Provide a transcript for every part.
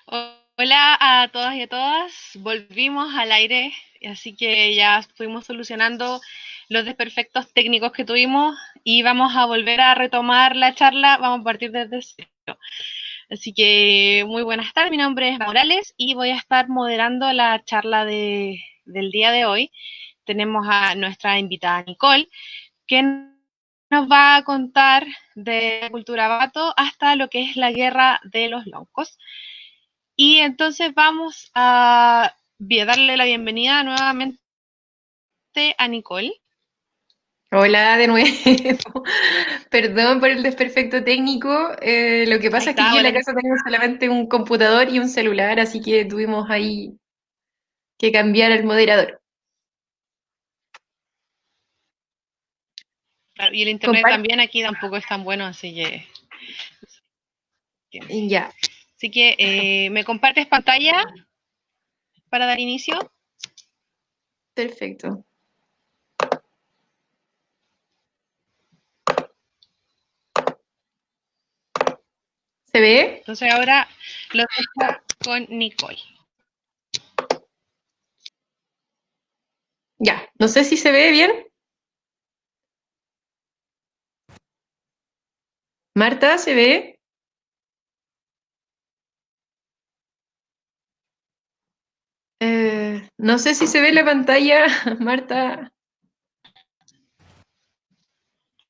Hola a todas y a todas. Volvimos al aire, así que ya fuimos solucionando los desperfectos técnicos que tuvimos y vamos a volver a retomar la charla. Vamos a partir desde cero. Así que muy buenas tardes. Mi nombre es Morales y voy a estar moderando la charla del día de hoy. Tenemos a nuestra invitada Nicole, que nos va a contar de la cultura Bato hasta lo que es la guerra de los Loncos. Y entonces vamos a darle la bienvenida nuevamente a Nicole. Hola de nuevo. Perdón por el desperfecto técnico. Lo que Ahí pasa es que está, aquí en hola la Nicole. casa tenemos solamente un computador y un celular, así que tuvimos ahí que cambiar el moderador. Y el internet Comparte. también aquí tampoco es tan bueno, así que... Ya, Así que, ¿me compartes pantalla para dar inicio? perfecto. ¿Se ve? Entonces ahora lo dejo con Nicole. Ya, no sé si se ve bien. Marta, ¿se ve? No sé si se ve la pantalla, Marta.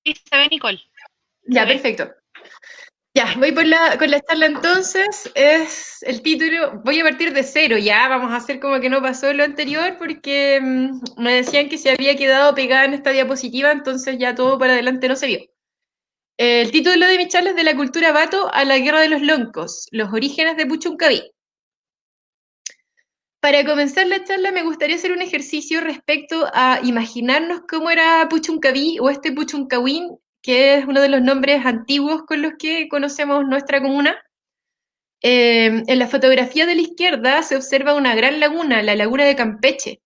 Sí, se ve Nicole, se Ya, ve. perfecto. Ya, voy con la charla entonces. Es el título. Voy a partir de cero, ya. Vamos a hacer como que no pasó lo anterior porque me decían que se había quedado pegada en esta diapositiva, entonces ya todo para adelante no se vio. El título de mi charla es De la cultura Bato a la guerra de los Loncos, los orígenes de Puchuncaví. Para comenzar la charla me gustaría hacer un ejercicio respecto a imaginarnos cómo era Puchuncaví o este Puchuncahuín, que es uno de los nombres antiguos con los que conocemos nuestra comuna. En la fotografía de la izquierda se observa una gran laguna, la laguna de Campeche.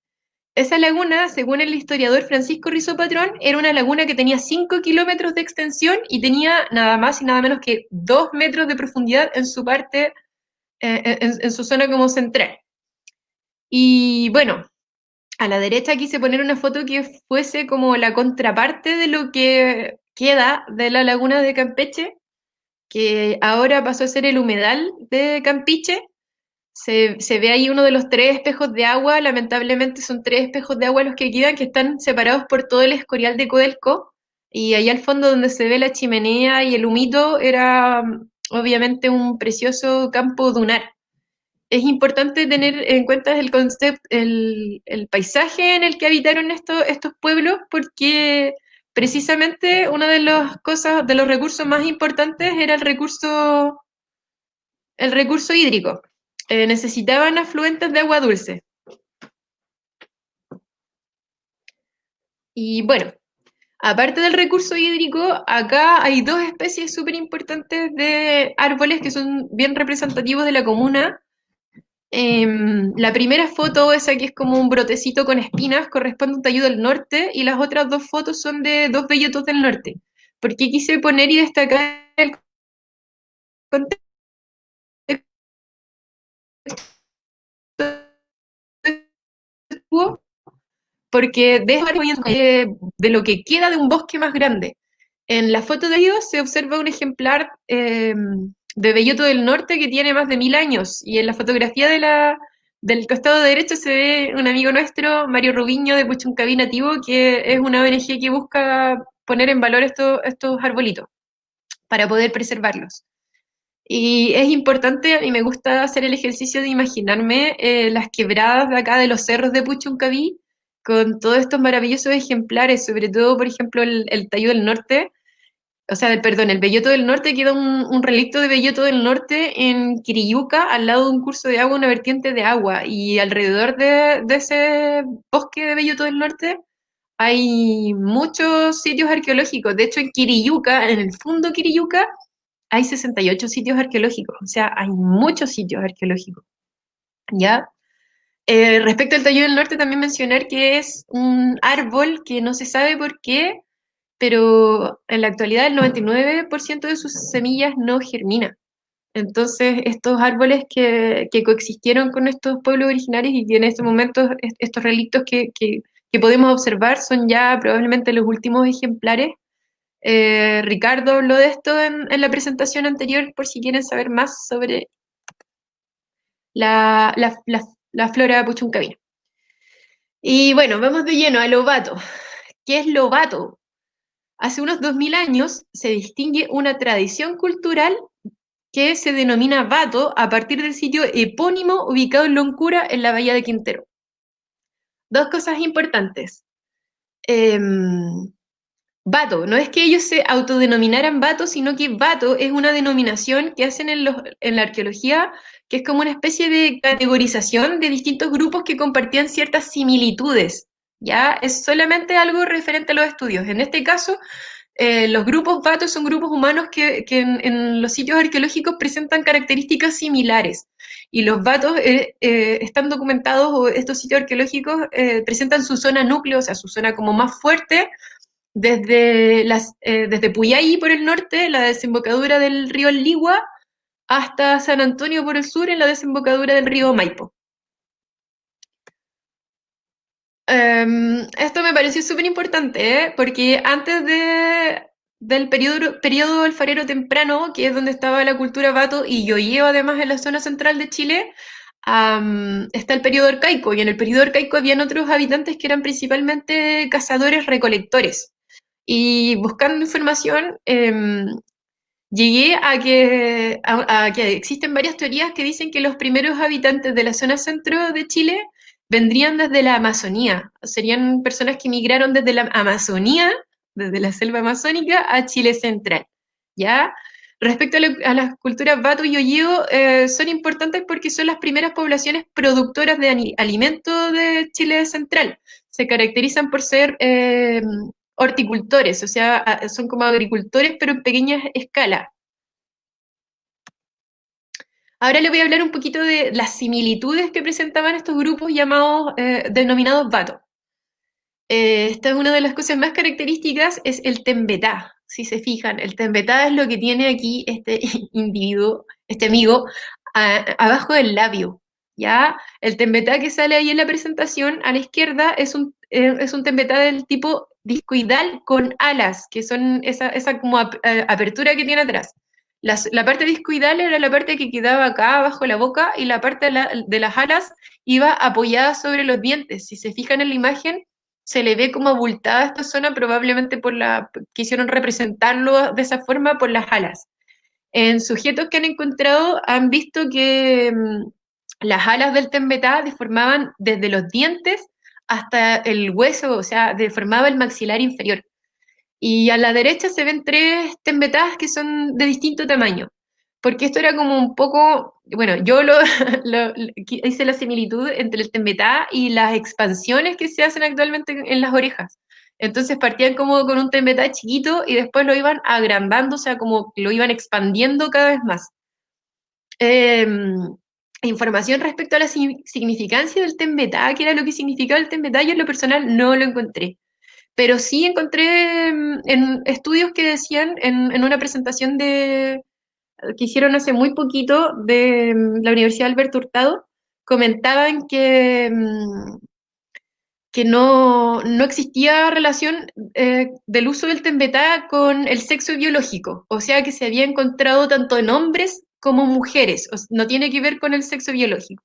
Esa laguna, según el historiador Francisco Rizo Patrón, era una laguna que tenía 5 kilómetros de extensión y tenía nada más y nada menos que 2 metros de profundidad en su parte, en su zona como central. Y bueno, a la derecha quise poner una foto que fuese como la contraparte de lo que queda de la laguna de Campeche, que ahora pasó a ser el humedal de Campiche. Se ve ahí uno de los tres espejos de agua, lamentablemente son tres espejos de agua los que quedan, que están separados por todo el escorial de Codelco, y ahí al fondo donde se ve la chimenea y el humito era obviamente un precioso campo dunar. Es importante tener en cuenta el concepto, el paisaje en el que habitaron estos pueblos, porque precisamente una de las cosas, de los recursos más importantes era el recurso hídrico. Necesitaban afluentes de agua dulce. Y bueno, aparte del recurso hídrico, acá hay dos especies súper importantes de árboles que son bien representativos de la comuna. La primera foto, esa que es como un brotecito con espinas, corresponde a un tallo del norte, y las otras dos fotos son de dos bellotos del norte. ¿Por qué quise poner y destacar el contexto porque de lo que queda de un bosque más grande. En la foto de ellos se observa un ejemplar de belloto del norte que tiene más de 1000 años, y en la fotografía del costado derecho se ve un amigo nuestro, Mario Rubiño de Puchuncaví Nativo, que es una ONG que busca poner en valor estos arbolitos para poder preservarlos. Y es importante, y me gusta hacer el ejercicio de imaginarme las quebradas de acá de los cerros de Puchuncaví, con todos estos maravillosos ejemplares, sobre todo, por ejemplo, el tallo del norte, o sea, perdón, el belloto del norte, queda un relicto de belloto del norte en Quiriyuca, al lado de un curso de agua, una vertiente de agua, y alrededor de ese bosque de belloto del norte hay muchos sitios arqueológicos. De hecho, en Quiriyuca, en el fondo Quiriyuca, hay 68 sitios arqueológicos, o sea, hay muchos sitios arqueológicos, ¿ya? Respecto al tallo del norte, también mencionar que es un árbol que no se sabe por qué, pero en la actualidad el 99% de sus semillas no germina. Entonces, estos árboles que coexistieron con estos pueblos originarios y que en este momento estos relictos que podemos observar son ya probablemente los últimos ejemplares. Ricardo habló de esto en la presentación anterior por si quieren saber más sobre la flora puchuncaví. Y bueno, vamos de lleno a Lobato. ¿Qué es Lobato? Hace unos 2000 años se distingue una tradición cultural que se denomina Bato a partir del sitio epónimo ubicado en Loncura, en la bahía de Quintero. Dos cosas importantes. Bato, no es que ellos se autodenominaran Bato, sino que Bato es una denominación que hacen en la arqueología, que es como una especie de categorización de distintos grupos que compartían ciertas similitudes. Ya es solamente algo referente a los estudios. En este caso, los grupos Bato son grupos humanos que en los sitios arqueológicos presentan características similares. Y los Batos están documentados, o estos sitios arqueológicos presentan su zona núcleo, o sea, su zona como más fuerte, desde Puyahí por el norte, la desembocadura del río Ligua, hasta San Antonio por el sur, en la desembocadura del río Maipo. Esto me pareció súper importante, porque antes del periodo alfarero temprano, que es donde estaba la cultura Bato y Yoyeo, además en la zona central de Chile, está el periodo arcaico, y en el periodo arcaico habían otros habitantes que eran principalmente cazadores-recolectores. Y buscando información, llegué a que existen varias teorías que dicen que los primeros habitantes de la zona centro de Chile vendrían desde la Amazonía. Serían personas que migraron desde la Amazonía, desde la selva amazónica, a Chile central. ¿Ya? Respecto a las culturas Bato y Ollego, son importantes porque son las primeras poblaciones productoras de alimentos de Chile central. Se caracterizan por ser horticultores, o sea, son como agricultores, pero en pequeña escala. Ahora le voy a hablar un poquito de las similitudes que presentaban estos grupos llamados, denominados Bato. Esta es una de las cosas más características, es el tembetá. Si se fijan, el tembetá es lo que tiene aquí este individuo, este amigo, abajo del labio. ¿Ya? El tembetá que sale ahí en la presentación a la izquierda es un tembetá del tipo discoidal con alas, que son esa como apertura que tiene atrás. La parte discoidal era la parte que quedaba acá abajo de la boca, y la parte de las alas iba apoyada sobre los dientes. Si se fijan en la imagen, se le ve como abultada esta zona, probablemente quisieron representarlo de esa forma por las alas. En sujetos que han encontrado han visto que las alas del tembetá deformaban desde los dientes hasta el hueso, o sea, deformaba el maxilar inferior. Y a la derecha se ven tres tembetás que son de distinto tamaño, porque esto era como un poco, bueno, yo hice la similitud entre el tembetá y las expansiones que se hacen actualmente en las orejas. Entonces partían como con un tembetá chiquito y después lo iban agrandando, o sea, como lo iban expandiendo cada vez más. Eh, Información respecto a la significancia del tembetá, que era lo que significaba el tembetá, yo en lo personal no lo encontré. Pero sí encontré en estudios que decían en una presentación que hicieron hace muy poquito de la Universidad Alberto Hurtado, comentaban que no existía relación del uso del tembetá con el sexo biológico, o sea que se había encontrado tanto en hombres como mujeres, no tiene que ver con el sexo biológico,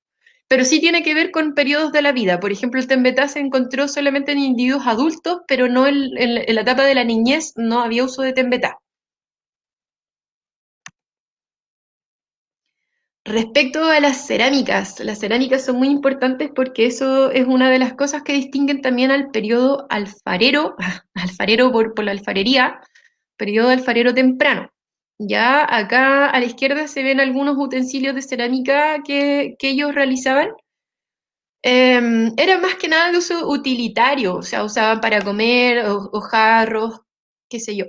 pero sí tiene que ver con periodos de la vida. Por ejemplo, el tembetá se encontró solamente en individuos adultos, pero no en la etapa de la niñez no había uso de tembetá. Respecto a las cerámicas son muy importantes porque eso es una de las cosas que distinguen también al periodo alfarero, alfarero por la alfarería, periodo alfarero temprano. Ya acá a la izquierda se ven algunos utensilios de cerámica que ellos realizaban. Era más que nada de uso utilitario, o sea, usaban para comer o jarros, qué sé yo.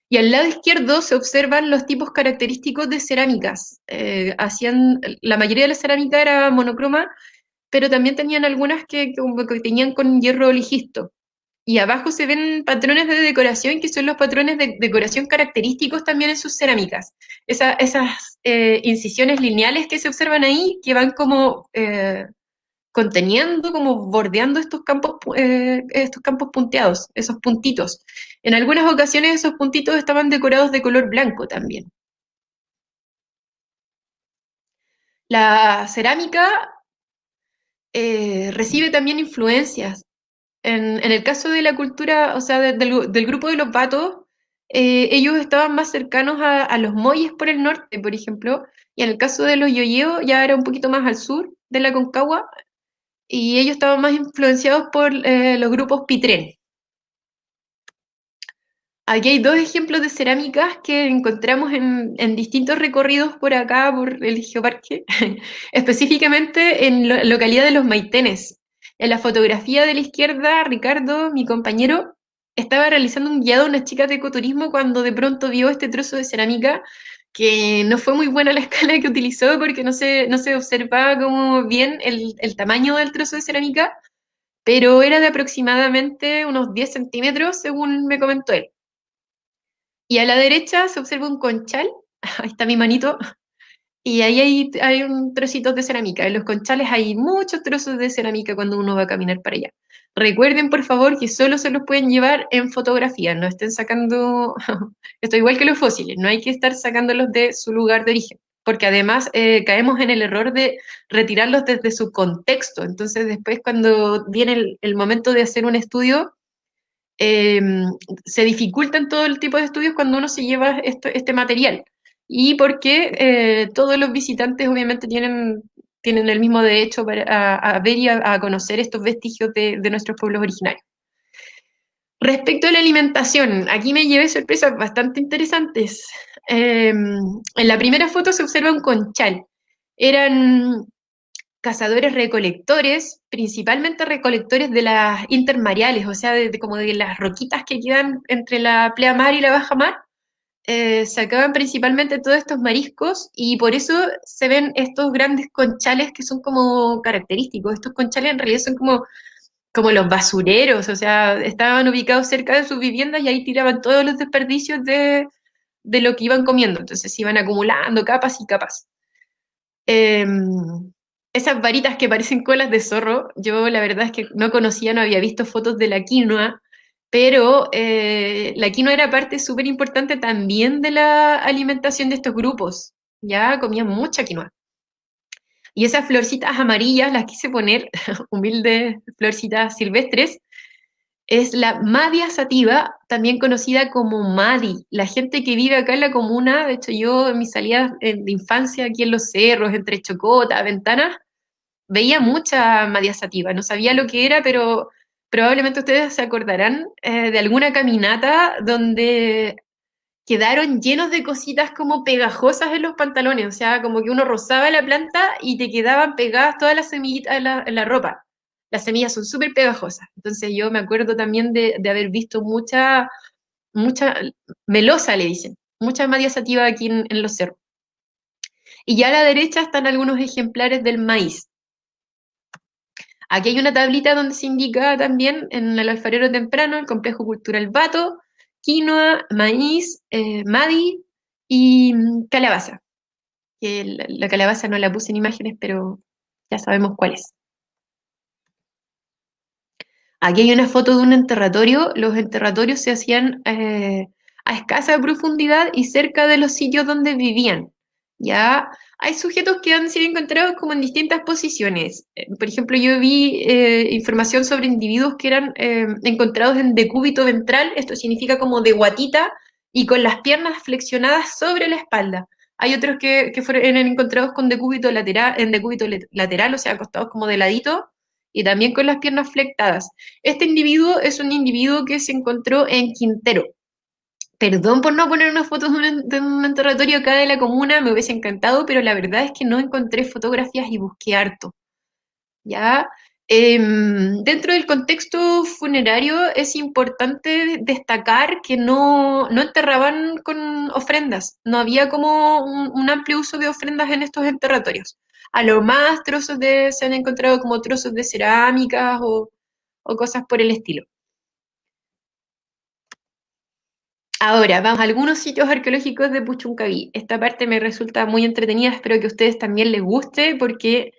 Y al lado izquierdo se observan los tipos característicos de cerámicas. La mayoría de la cerámica era monocroma, pero también tenían algunas que tenían con hierro lijisto. y abajo se ven patrones de decoración que son los patrones de decoración característicos también en sus cerámicas. Esas incisiones lineales que se observan ahí, que van como conteniendo, como bordeando estos campos punteados, esos puntitos. En algunas ocasiones esos puntitos estaban decorados de color blanco también. La cerámica recibe también influencias. En el caso de la cultura, o sea, del grupo de los Batos, ellos estaban más cercanos a los Moyes por el norte, por ejemplo, y en el caso de los Yoyeo ya era un poquito más al sur de la Concagua, y ellos estaban más influenciados por los grupos Pitrén. Aquí hay dos ejemplos de cerámicas que encontramos en distintos recorridos por acá, por el Geoparque, específicamente en la localidad de Los Maitenes. En la fotografía de la izquierda, Ricardo, mi compañero, estaba realizando un guiado a una chica de ecoturismo cuando de pronto vio este trozo de cerámica que no fue muy buena la escala que utilizó porque no se observaba como bien el tamaño del trozo de cerámica, pero era de aproximadamente unos 10 centímetros, según me comentó él. Y a la derecha se observa un conchal, ahí está mi manito, y ahí hay un trocito de cerámica. En los conchales hay muchos trozos de cerámica cuando uno va a caminar para allá. Recuerden, por favor, que solo se los pueden llevar en fotografía, no estén sacando, esto igual que los fósiles, no hay que estar sacándolos de su lugar de origen, porque además caemos en el error de retirarlos desde su contexto. Entonces después cuando viene el momento de hacer un estudio, eh, se dificultan todo el tipo de estudios cuando uno se lleva este material. Y porque todos los visitantes obviamente tienen el mismo derecho a ver y a conocer estos vestigios de nuestros pueblos originarios. Respecto a la alimentación, aquí me llevé sorpresas bastante interesantes. En la primera foto se observa un conchal. Eran cazadores recolectores, principalmente recolectores de las intermareales, o sea, como de las roquitas que quedan entre la pleamar y la bajamar, sacaban principalmente todos estos mariscos y por eso se ven estos grandes conchales que son como característicos. Estos conchales en realidad son como los basureros, o sea, estaban ubicados cerca de sus viviendas y ahí tiraban todos los desperdicios de lo que iban comiendo, entonces se iban acumulando capas y capas. Eh, Esas varitas que parecen colas de zorro, yo la verdad es que no conocía, no había visto fotos de la quinoa, pero la quinoa era parte súper importante también de la alimentación de estos grupos. Ya comían mucha quinoa. Y esas florcitas amarillas las quise poner, humildes florcitas silvestres, es la Madia sativa, también conocida como Madi. La gente que vive acá en la comuna, de hecho yo en mis salidas de infancia aquí en los cerros, entre Chocota, Ventanas, veía mucha Madia sativa. No sabía lo que era, pero probablemente ustedes se acordarán de alguna caminata donde quedaron llenos de cositas como pegajosas en los pantalones, o sea, como que uno rozaba la planta y te quedaban pegadas todas las semillitas en la ropa. Las semillas son súper pegajosas. Entonces yo me acuerdo también de haber visto mucha melosa, le dicen, mucha madia sativa aquí en los cerros. Y ya a la derecha están algunos ejemplares del maíz. Aquí hay una tablita donde se indica también en el alfarero temprano el complejo cultural Bato, quinoa, maíz, madi y calabaza. Que la calabaza no la puse en imágenes, pero ya sabemos cuál es. Aquí hay una foto de un enterratorio. Los enterratorios se hacían a escasa profundidad y cerca de los sitios donde vivían. Ya hay sujetos que han sido encontrados como en distintas posiciones. Por ejemplo, yo vi información sobre individuos que eran encontrados en decúbito ventral, esto significa como de guatita y con las piernas flexionadas sobre la espalda. Hay otros que fueron encontrados con decúbito lateral, en decúbito lateral, o sea, acostados como de ladito, y también con las piernas flectadas. Este individuo es un individuo que se encontró en Quintero. Perdón por no poner unas fotos de un enterratorio acá de la comuna, me hubiese encantado, pero la verdad es que no encontré fotografías y busqué harto. ¿Ya? Dentro del contexto funerario es importante destacar que no enterraban con ofrendas, no había como un amplio uso de ofrendas en estos enterratorios. A lo más se han encontrado como trozos de cerámicas o cosas por el estilo. Ahora, vamos a algunos sitios arqueológicos de Puchuncaví. Esta parte me resulta muy entretenida, espero que a ustedes también les guste porque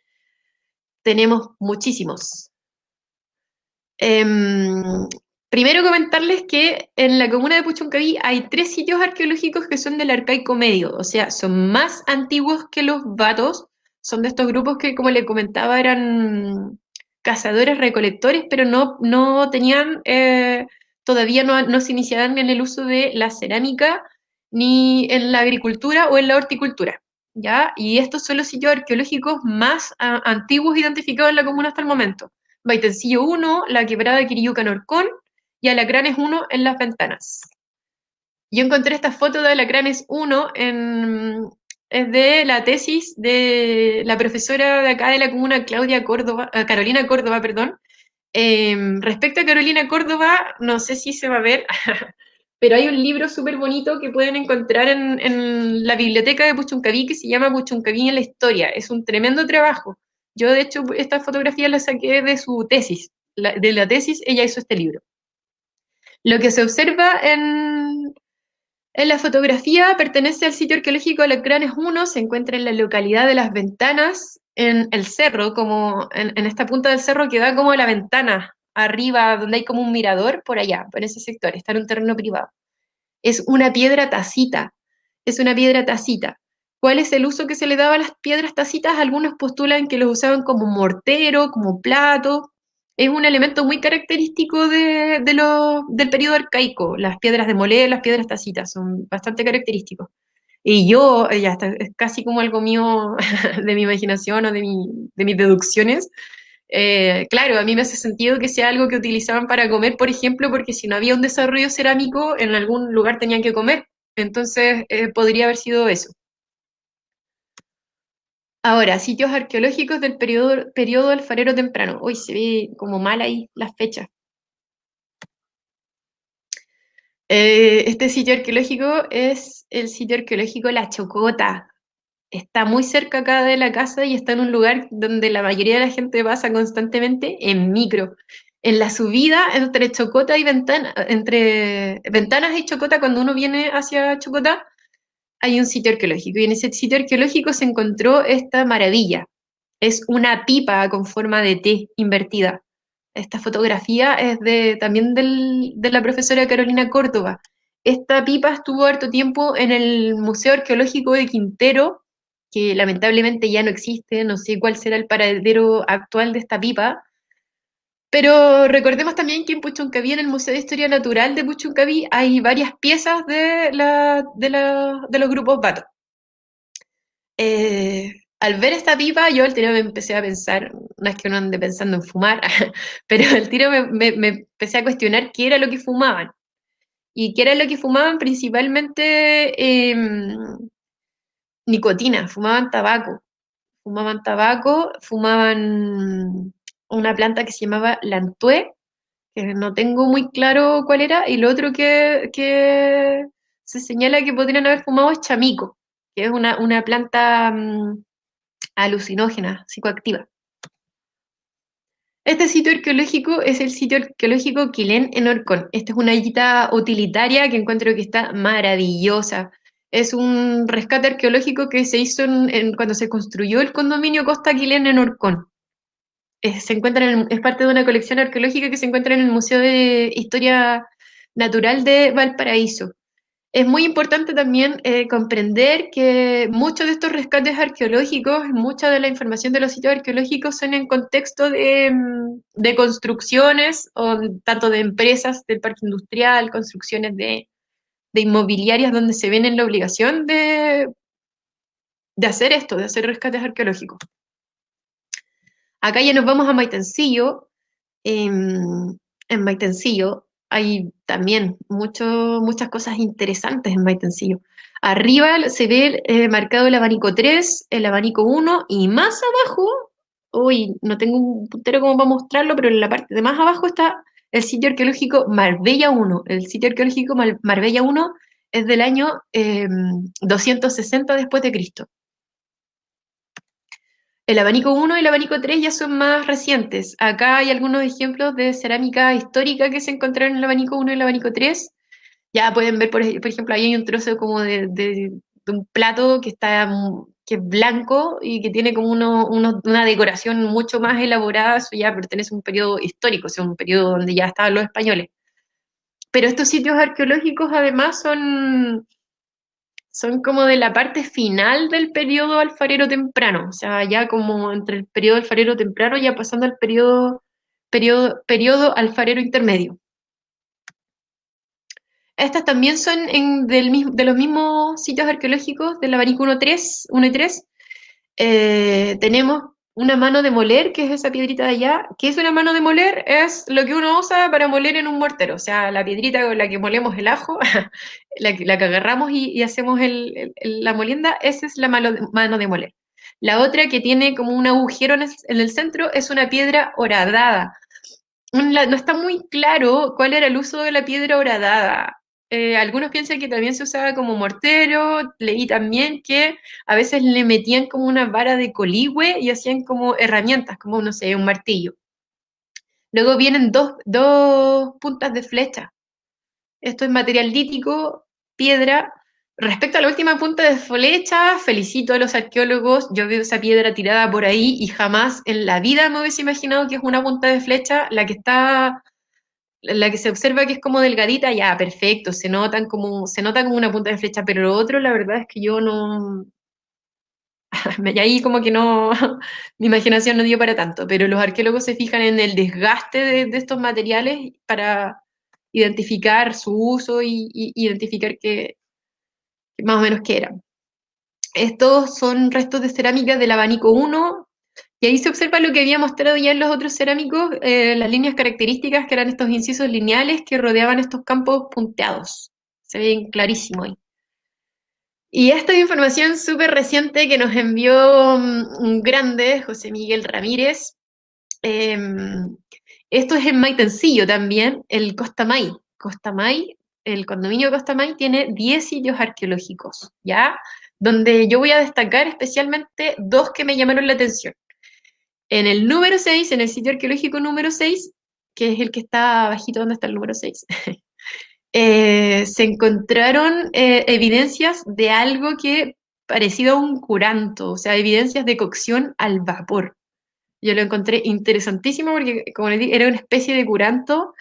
tenemos muchísimos. Em, Primero comentarles que en la comuna de Puchuncaví hay 3 sitios arqueológicos que son del Arcaico Medio, o sea, son más antiguos que los Vatos, son de estos grupos que, como le comentaba, eran cazadores, recolectores, pero no tenían, todavía no se iniciaban en el uso de la cerámica, ni en la agricultura o en la horticultura, ¿ya? Y estos son los sitios arqueológicos más antiguos identificados en la comuna hasta el momento. Maitencillo 1, la quebrada de Quiriyuca Norcón y Alacranes 1 en Las Ventanas. Yo encontré esta foto de Alacranes 1 es de la tesis de la profesora de acá de la comuna, Carolina Córdoba, perdón. Respecto a Carolina Córdoba, no sé si se va a ver, pero hay un libro súper bonito que pueden encontrar en la biblioteca de Puchuncaví que se llama Puchuncaví en la historia. Es un tremendo trabajo. Yo, de hecho, esta fotografía la saqué de su tesis. De la tesis, ella hizo este libro. Lo que se observa en la fotografía pertenece al sitio arqueológico Alacranes 1, se encuentra en la localidad de Las Ventanas, en el cerro, como en esta punta del cerro que da como a la ventana, arriba, donde hay como un mirador, por allá, por ese sector, está en un terreno privado. Es una piedra tacita, es una piedra tacita. ¿Cuál es el uso que se le daba a las piedras tacitas? Algunos postulan que los usaban como mortero, como plato. Es un elemento muy característico del periodo arcaico. Las piedras de moler, las piedras tacitas son bastante característicos. Y yo, ya está, es casi como algo mío de mi imaginación o de mis deducciones. Claro, a mí me hace sentido que sea algo que utilizaban para comer, por ejemplo, porque si no había un desarrollo cerámico, en algún lugar tenían que comer. Entonces, podría haber sido eso. Ahora, sitios arqueológicos del periodo alfarero temprano. Hoy se ve como mal ahí las fechas. Este sitio arqueológico es el sitio arqueológico La Chocota. Está muy cerca acá de la casa y está en un lugar donde la mayoría de la gente pasa constantemente en micro. En la subida entre Chocota y Ventana, entre Ventanas y Chocota, cuando uno viene hacia Chocota, hay un sitio arqueológico. Y en ese sitio arqueológico se encontró esta maravilla. Es una pipa con forma de T invertida. Esta fotografía es también de la profesora Carolina Córdoba. Esta pipa estuvo harto tiempo en el Museo Arqueológico de Quintero, que lamentablemente ya no existe, no sé cuál será el paradero actual de esta pipa, pero recordemos también que en Puchuncaví, en el Museo de Historia Natural de Puchuncaví, hay varias piezas de los grupos Bato. Al ver esta pipa, yo al tiro me empecé a pensar, no es que uno ande pensando en fumar, pero al tiro me empecé a cuestionar qué era lo que fumaban. Y qué era lo que fumaban principalmente nicotina, fumaban una planta que se llamaba lantue, que no tengo muy claro cuál era, y lo otro que se señala que podrían haber fumado es chamico, que es una planta alucinógena, psicoactiva. Este sitio arqueológico es el sitio arqueológico Quilén en Orcón. Esta es una guita utilitaria que encuentro que está maravillosa. Es un rescate arqueológico que se hizo cuando se construyó el condominio Costa Quilén en Orcón. Es parte de una colección arqueológica que se encuentra en el Museo de Historia Natural de Valparaíso. Es muy importante también comprender que muchos de estos rescates arqueológicos, mucha de la información de los sitios arqueológicos son en contexto de construcciones, o tanto de empresas del parque industrial, construcciones de inmobiliarias donde se ven en la obligación de hacer esto, de hacer rescates arqueológicos. Acá ya nos vamos a Maitencillo. En Maitencillo hay también muchas cosas interesantes en Maitencillo. Arriba se ve marcado el abanico 3, el abanico 1 y más abajo, uy, no tengo un puntero como para mostrarlo, pero en la parte de más abajo está el sitio arqueológico Marbella 1. El sitio arqueológico Marbella 1 es del año 260 después de Cristo. El abanico 1 y el abanico 3 ya son más recientes. Acá hay algunos ejemplos de cerámica histórica que se encontraron en el abanico 1 y el abanico 3. Ya pueden ver, por ejemplo, ahí hay un trozo como de un plato que está, que es blanco y que tiene como una decoración mucho más elaborada, eso ya pertenece a un periodo histórico, o sea, un periodo donde ya estaban los españoles. Pero estos sitios arqueológicos además son como de la parte final del periodo alfarero temprano, o sea, ya como entre el periodo alfarero temprano, ya pasando al periodo alfarero intermedio. Estas también son de los mismos sitios arqueológicos del Abanico 1 y 3. Tenemos una mano de moler, que es esa piedrita de allá. ¿Qué es una mano de moler? Es lo que uno usa para moler en un mortero. O sea, la piedrita con la que molemos el ajo, la que agarramos y hacemos la molienda, esa es la mano de moler. La otra que tiene como un agujero en el centro es una piedra horadada. No está muy claro cuál era el uso de la piedra horadada. Algunos piensan que también se usaba como mortero. Leí también que a veces le metían como una vara de coligüe y hacían como herramientas, como, no sé, un martillo. Luego vienen dos puntas de flecha. Esto es material lítico, piedra. Respecto a la última punta de flecha, felicito a los arqueólogos. Yo veo esa piedra tirada por ahí y jamás en la vida me hubiese imaginado que es una punta de flecha la que se observa que es como delgadita, ya, perfecto, se nota como una punta de flecha, pero lo otro, la verdad es que yo no, y ahí como que no, mi imaginación no dio para tanto, pero los arqueólogos se fijan en el desgaste de estos materiales para identificar su uso y identificar que más o menos qué eran. Estos son restos de cerámica del Abanico 1, y ahí se observa lo que había mostrado ya en los otros cerámicos, las líneas características, que eran estos incisos lineales que rodeaban estos campos punteados. Se ven clarísimo ahí. Y esta es información súper reciente que nos envió un grande, José Miguel Ramírez. Eh, Esto es en Maitencillo también, el Costa May. Costa May, el condominio Costa May tiene 10 sitios arqueológicos, ¿ya? Donde yo voy a destacar especialmente dos que me llamaron la atención. En el número 6, en el sitio arqueológico número 6, que es el que está abajito donde está el número 6, se encontraron evidencias de algo que parecido a un curanto, o sea, evidencias de cocción al vapor. Yo lo encontré interesantísimo porque, como les dije, era una especie de curanto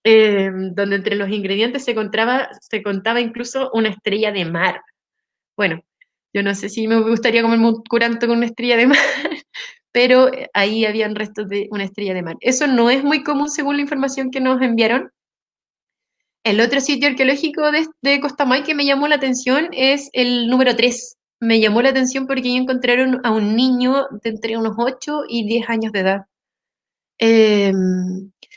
donde entre los ingredientes se contaba incluso una estrella de mar. Bueno, yo no sé si me gustaría comerme un curanto con una estrella de mar, pero ahí habían restos de una estrella de mar. Eso no es muy común según la información que nos enviaron. El otro sitio arqueológico de Costamay que me llamó la atención es el número 3. Me llamó la atención porque ahí encontraron a un niño de entre unos 8 y 10 años de edad. Eh,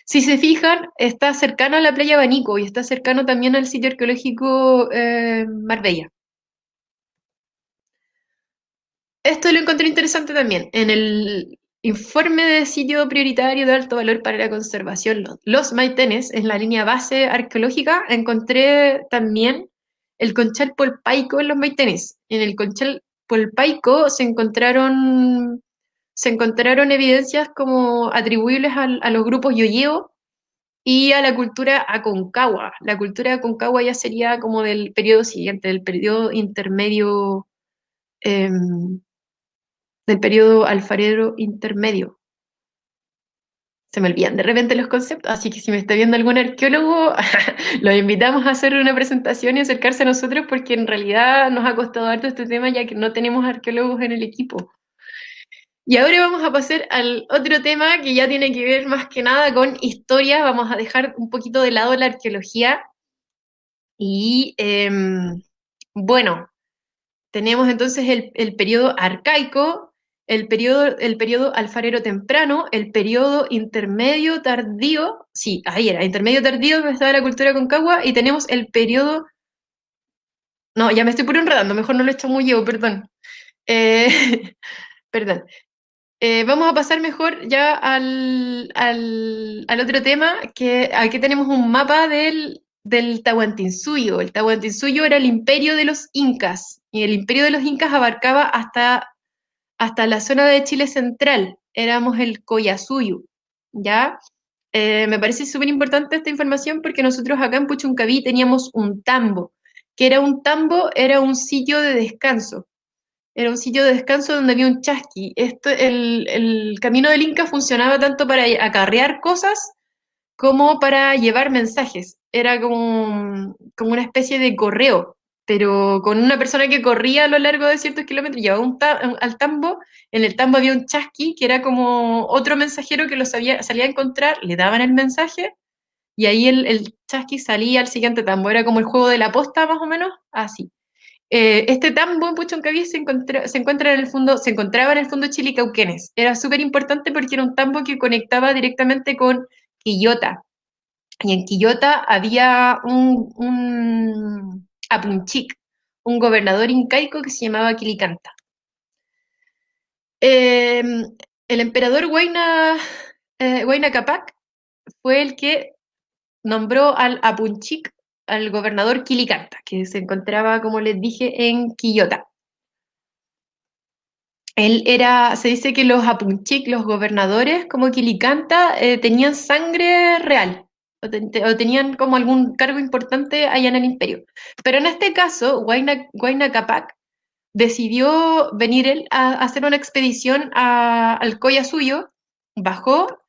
si se fijan, está cercano a la playa Abanico y está cercano también al sitio arqueológico Marbella. Esto lo encontré interesante también. En el informe de sitio prioritario de alto valor para la conservación, los Maitenes, en la línea base arqueológica, encontré también el Conchal Polpaico en los Maitenes. En el Conchal Polpaico se encontraron evidencias como atribuibles a los grupos yoyeo y a la cultura Aconcagua. La cultura Aconcagua ya sería como del periodo siguiente, em, del periodo alfarero intermedio. Se me olvidan de repente los conceptos, así que si me está viendo algún arqueólogo, los invitamos a hacer una presentación y acercarse a nosotros porque en realidad nos ha costado harto este tema ya que no tenemos arqueólogos en el equipo. Y ahora vamos a pasar al otro tema que ya tiene que ver más que nada con historia. Vamos a dejar un poquito de lado la arqueología y bueno, tenemos entonces el periodo arcaico, el periodo alfarero temprano, el periodo intermedio tardío, sí, ahí era, intermedio tardío donde estaba la cultura concagua, y tenemos el periodo, no, ya me estoy puro enredando, mejor no lo he hecho muy yo, perdón. Eh, perdón. Vamos a pasar mejor ya al otro tema, que aquí tenemos un mapa del Tahuantinsuyo. El Tahuantinsuyo era el imperio de los incas, y el imperio de los incas abarcaba hasta la zona de Chile central, éramos el Collasuyo, ¿ya? Me parece súper importante esta información porque nosotros acá en Puchuncaví teníamos un tambo, que era un tambo, era un sitio de descanso. Era un sitio de descanso donde había un chasqui. El camino del Inca funcionaba tanto para acarrear cosas como para llevar mensajes. Era como una especie de correo, pero con una persona que corría a lo largo de ciertos kilómetros, llevaba al tambo, en el tambo había un chasqui, que era como otro mensajero que salía a encontrar, le daban el mensaje, y ahí el chasqui salía al siguiente tambo. Era como el juego de la posta, más o menos, así. Este tambo en Puchoncaví se encontraba en el fondo Chilicauquenes. Era súper importante porque era un tambo que conectaba directamente con Quillota. Y en Quillota había un Apunchic, un gobernador incaico que se llamaba Quilicanta. Eh, el emperador Huayna Capac fue el que nombró al Apunchic al gobernador Quilicanta, que se encontraba, como les dije, en Quillota. Se dice que los Apunchic, los gobernadores, como Quilicanta, tenían sangre real o tenían como algún cargo importante allá en el imperio. Pero en este caso, Huayna Capac decidió venir él a hacer una expedición al Coya Suyo, bajó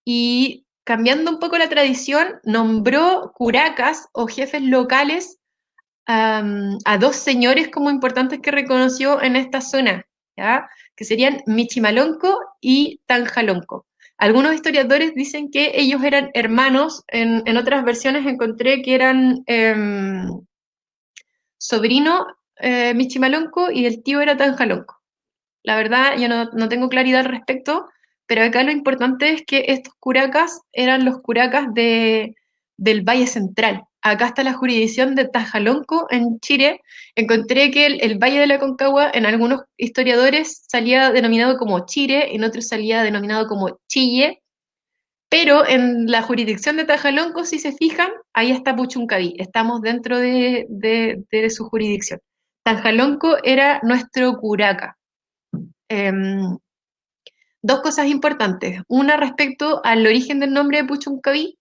y cambiando un poco la tradición, nombró curacas o jefes locales a dos señores como importantes que reconoció en esta zona, ¿ya? Que serían Michimalonco y Tanjalonco. Algunos historiadores dicen que ellos eran hermanos, en otras versiones encontré que eran sobrino Michimalonco y el tío era Tanjalonco. La verdad, yo no tengo claridad al respecto, pero acá lo importante es que estos curacas eran los curacas del Valle Central. Acá está la jurisdicción de Tajalonco en Chile. Encontré que el Valle de la Concagua en algunos historiadores salía denominado como Chire, en otros salía denominado como Chille, pero en la jurisdicción de Tajalonco, si se fijan, ahí está Puchuncaví. Estamos dentro de su jurisdicción. Tajalonco era nuestro curaca. Em, Dos cosas importantes. Una respecto al origen del nombre de Puchuncaví.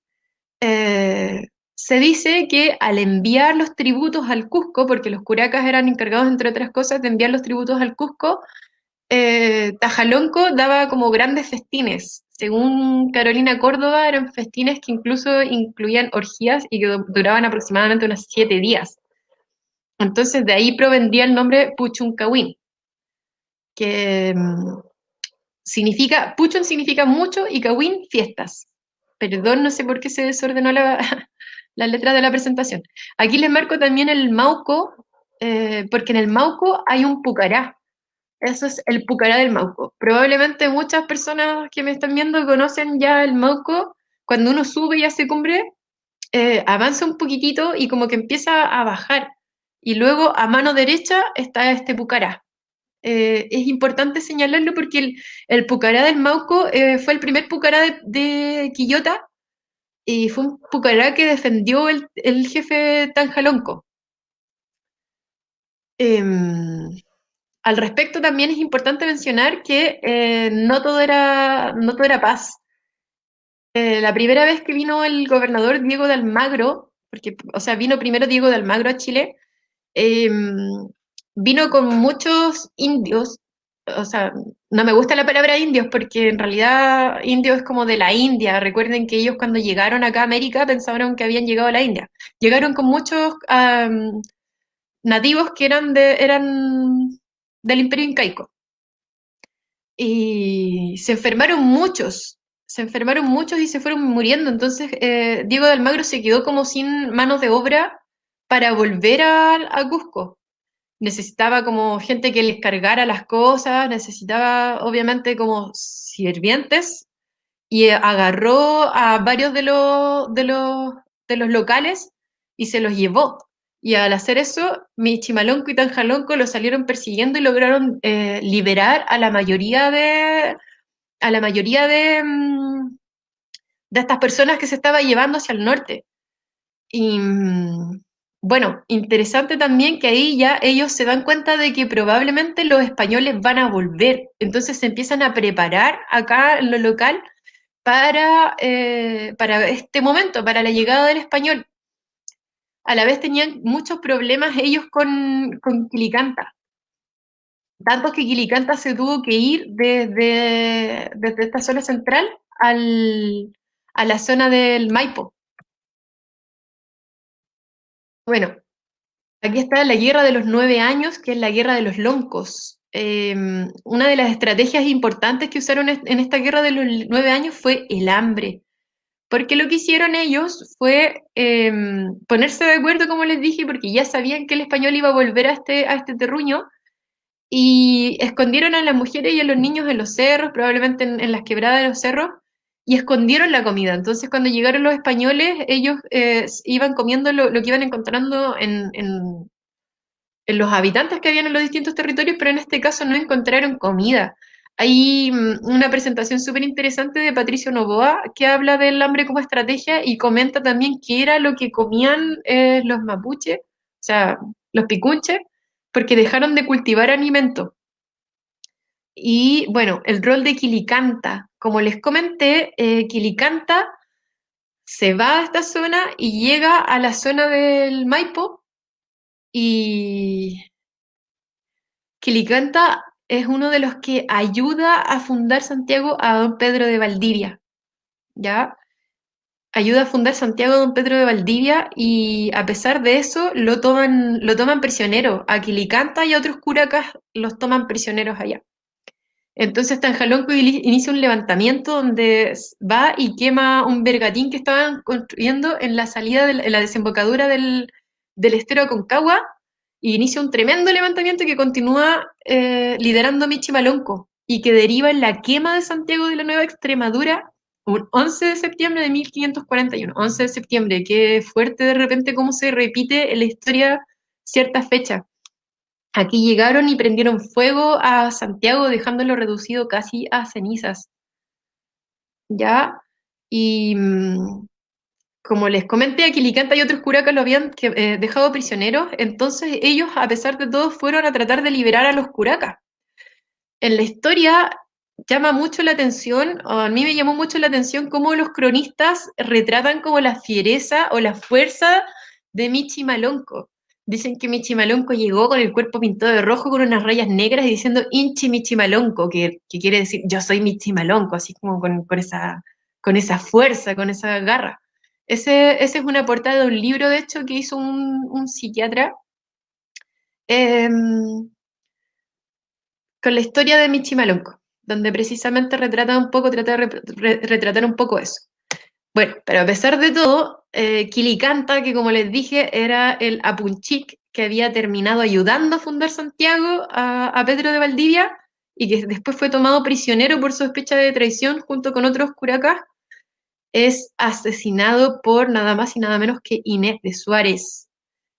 Se dice que al enviar los tributos al Cusco, porque los curacas eran encargados, entre otras cosas, de enviar los tributos al Cusco, Tajalonco daba como grandes festines. Según Carolina Córdoba, eran festines que incluso incluían orgías y que duraban aproximadamente unos 7 días. Entonces de ahí provendría el nombre Puchuncahuín, que Puchun significa mucho y Kawin, fiestas. Perdón, no sé por qué se desordenó la letra de la presentación. Aquí les marco también el Mauco, porque en el Mauco hay un pucará. Eso es el pucará del Mauco. Probablemente muchas personas que me están viendo conocen ya el Mauco. Cuando uno sube y hace cumbre, avanza un poquitito y como que empieza a bajar. Y luego a mano derecha está este pucará. Es importante señalarlo porque el Pucará del Mauco fue el primer Pucará de Quillota y fue un Pucará que defendió el jefe Tanjalonco. Al respecto también es importante mencionar que no todo era paz. La primera vez que vino el gobernador Diego de Almagro, porque, o sea, vino primero Diego de Almagro a Chile, vino con muchos indios, o sea, no me gusta la palabra indios porque en realidad indio es como de la India. Recuerden que ellos cuando llegaron acá a América pensaron que habían llegado a la India. Llegaron con muchos nativos que eran del Imperio Incaico. Y se enfermaron muchos y se fueron muriendo. Entonces Diego de Almagro se quedó como sin manos de obra para volver a Cusco. Necesitaba como gente que les cargara las cosas, necesitaba obviamente como sirvientes y agarró a varios de los locales y se los llevó. Y al hacer eso, Michimalonco y Tanjalonco lo salieron persiguiendo y lograron liberar a la mayoría de estas personas que se estaba llevando hacia el norte. Y bueno, interesante también que ahí ya ellos se dan cuenta de que probablemente los españoles van a volver. Entonces se empiezan a preparar acá en lo local para este momento, para la llegada del español. A la vez tenían muchos problemas ellos con Quilicanta. Tanto que Quilicanta se tuvo que ir desde esta zona central a la zona del Maipo. Bueno, aquí está la Guerra de los 9 años, que es la Guerra de los Loncos. Una de las estrategias importantes que usaron en esta Guerra de los 9 años fue el hambre, porque lo que hicieron ellos fue ponerse de acuerdo, como les dije, porque ya sabían que el español iba a volver a este terruño, y escondieron a las mujeres y a los niños en los cerros, probablemente en las quebradas de los cerros, y escondieron la comida. Entonces, cuando llegaron los españoles, ellos iban comiendo lo que iban encontrando en los habitantes que habían en los distintos territorios, pero en este caso no encontraron comida. Hay una presentación súper interesante de Patricio Novoa que habla del hambre como estrategia y comenta también qué era lo que comían los mapuches, o sea, los picunches, porque dejaron de cultivar alimentos. Y bueno, el rol de Quilicanta, como les comenté, Quilicanta se va a esta zona y llega a la zona del Maipo, y Quilicanta es uno de los que ayuda a fundar Santiago a don Pedro de Valdivia, ¿ya? Ayuda a fundar Santiago a don Pedro de Valdivia, y a pesar de eso lo toman prisionero. A Quilicanta y a otros curacas los toman prisioneros allá. Entonces Tanjalonco inicia un levantamiento donde va y quema un bergatín que estaban construyendo en la salida, en la desembocadura del estero Aconcagua, y inicia un tremendo levantamiento que continúa liderando Michi Malonco y que deriva en la quema de Santiago de la Nueva Extremadura un 11 de septiembre de 1541. 11 de septiembre, qué fuerte de repente cómo se repite en la historia cierta fecha. Aquí llegaron y prendieron fuego a Santiago, dejándolo reducido casi a cenizas, ¿ya? Y como les comenté, a Quilicanta y otros curacas lo habían dejado prisioneros, entonces ellos, a pesar de todo, fueron a tratar de liberar a los curacas. En la historia llama mucho la atención, o a mí me llamó mucho la atención, cómo los cronistas retratan como la fiereza o la fuerza de Michi Malonco. Dicen que Michi Malonco llegó con el cuerpo pintado de rojo con unas rayas negras y diciendo Inchi Michi Malonco, que quiere decir yo soy Michi Malonco, así como con esa fuerza, con esa garra. Ese es una portada de un libro, de hecho, que hizo un psiquiatra, con la historia de Michi Malonco, donde precisamente trata de retratar un poco eso. Bueno, pero a pesar de todo, Quilicanta, que como les dije, era el Apunchic que había terminado ayudando a fundar Santiago a Pedro de Valdivia, y que después fue tomado prisionero por sospecha de traición junto con otros curacas, es asesinado por nada más y nada menos que Inés de Suárez.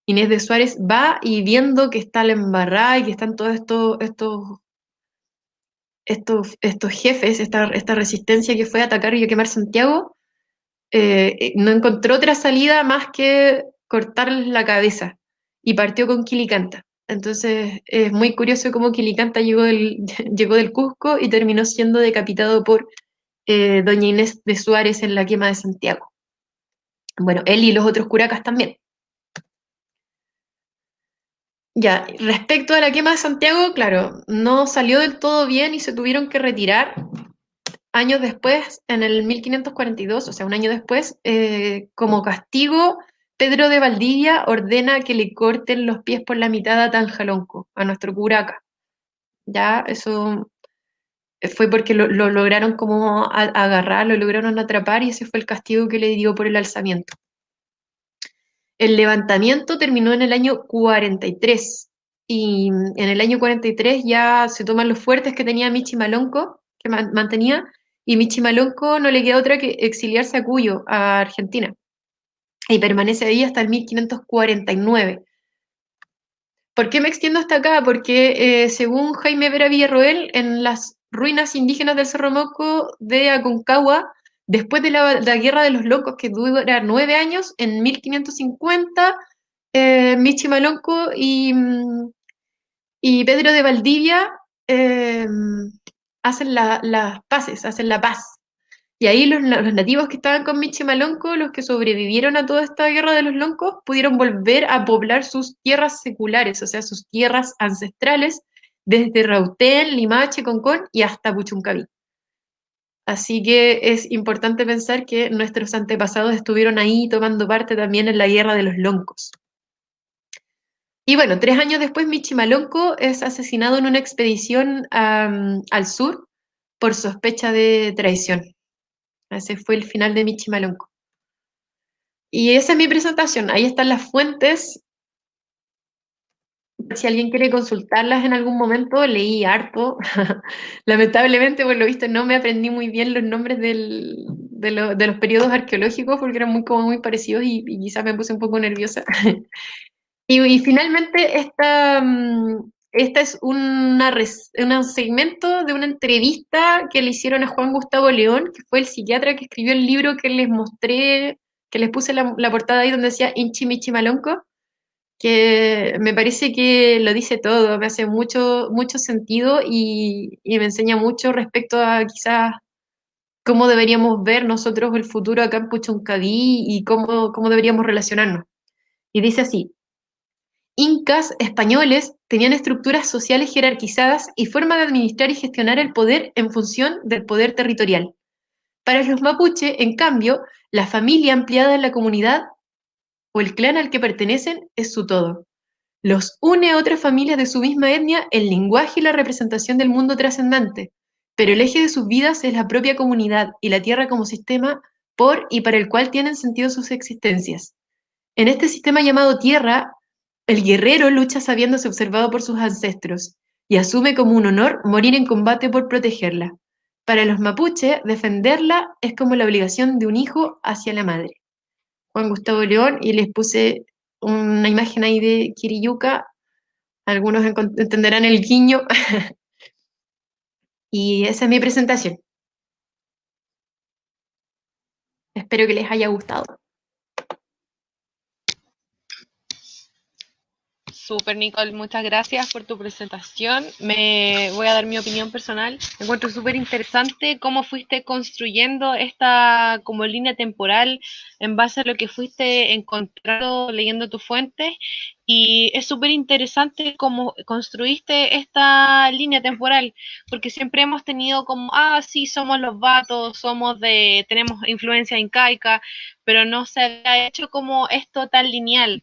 Inés de Suárez va y, viendo que está la embarrada y que están todos estos jefes, esta resistencia que fue a atacar y a quemar Santiago, no encontró otra salida más que cortarles la cabeza, y partió con Quilicanta. Entonces es muy curioso cómo Quilicanta llegó del Cusco y terminó siendo decapitado por doña Inés de Suárez en la quema de Santiago. Bueno, él y los otros curacas también. Ya, respecto a la quema de Santiago, claro, no salió del todo bien y se tuvieron que retirar. Años después, en el 1542, o sea, un año después, como castigo, Pedro de Valdivia ordena que le corten los pies por la mitad a Tanjalonco, a nuestro curaca. Ya, eso fue porque lo lograron como agarrar, lo lograron atrapar, y ese fue el castigo que le dio por el alzamiento. El levantamiento terminó en el año 43, y en el año 43 ya se toman los fuertes que tenía Michimalonco, que mantenía, y Michimalonco no le queda otra que exiliarse a Cuyo, a Argentina, y permanece ahí hasta el 1549. ¿Por qué me extiendo hasta acá? Porque según Jaime Vera Villarroel, en las ruinas indígenas del Cerro Moco de Aconcagua, después de la Guerra de los Locos, que dura 9 años, en 1550, Michimalonco y Pedro de Valdivia hacen las paces, hacen la paz. Y ahí los nativos que estaban con Michimalonco, los que sobrevivieron a toda esta guerra de los loncos, pudieron volver a poblar sus tierras seculares, o sea, sus tierras ancestrales, desde Rautén, Limache, Concón y hasta Puchuncaví. Así que es importante pensar que nuestros antepasados estuvieron ahí tomando parte también en la guerra de los loncos. Y bueno, 3 años después, Michimalonco es asesinado en una expedición al sur por sospecha de traición. Ese fue el final de Michimalonco. Y esa es mi presentación. Ahí están las fuentes. Si alguien quiere consultarlas en algún momento, leí harto. Lamentablemente, por lo visto, no me aprendí muy bien los nombres de los periodos arqueológicos porque eran como muy parecidos y quizás me puse un poco nerviosa. Y finalmente, esta es un segmento de una entrevista que le hicieron a Juan Gustavo León, que fue el psiquiatra que escribió el libro que les mostré, que les puse la portada ahí donde decía Inchi Michi Malonco, que me parece que lo dice todo, me hace mucho, mucho sentido y me enseña mucho respecto a quizás cómo deberíamos ver nosotros el futuro acá en Puchuncaví y cómo deberíamos relacionarnos. Y dice así. Incas españoles tenían estructuras sociales jerarquizadas y forma de administrar y gestionar el poder en función del poder territorial. Para los mapuche, en cambio, la familia ampliada en la comunidad o el clan al que pertenecen es su todo. Los une a otras familias de su misma etnia el lenguaje y la representación del mundo trascendente, pero el eje de sus vidas es la propia comunidad y la tierra como sistema por y para el cual tienen sentido sus existencias. En este sistema llamado tierra, el guerrero lucha sabiéndose observado por sus ancestros y asume como un honor morir en combate por protegerla. Para los mapuche, defenderla es como la obligación de un hijo hacia la madre. Juan Gustavo León, y les puse una imagen ahí de Kiriyuka, algunos entenderán el guiño, y esa es mi presentación. Espero que les haya gustado. Súper, Nicole, muchas gracias por tu presentación. Me voy a dar mi opinión personal. Encuentro súper interesante cómo fuiste construyendo esta como línea temporal en base a lo que fuiste encontrando leyendo tus fuentes. Y es súper interesante cómo construiste esta línea temporal, porque siempre hemos tenido como, ah, sí, somos los vatos, tenemos influencia incaica, pero no se ha hecho como esto tan lineal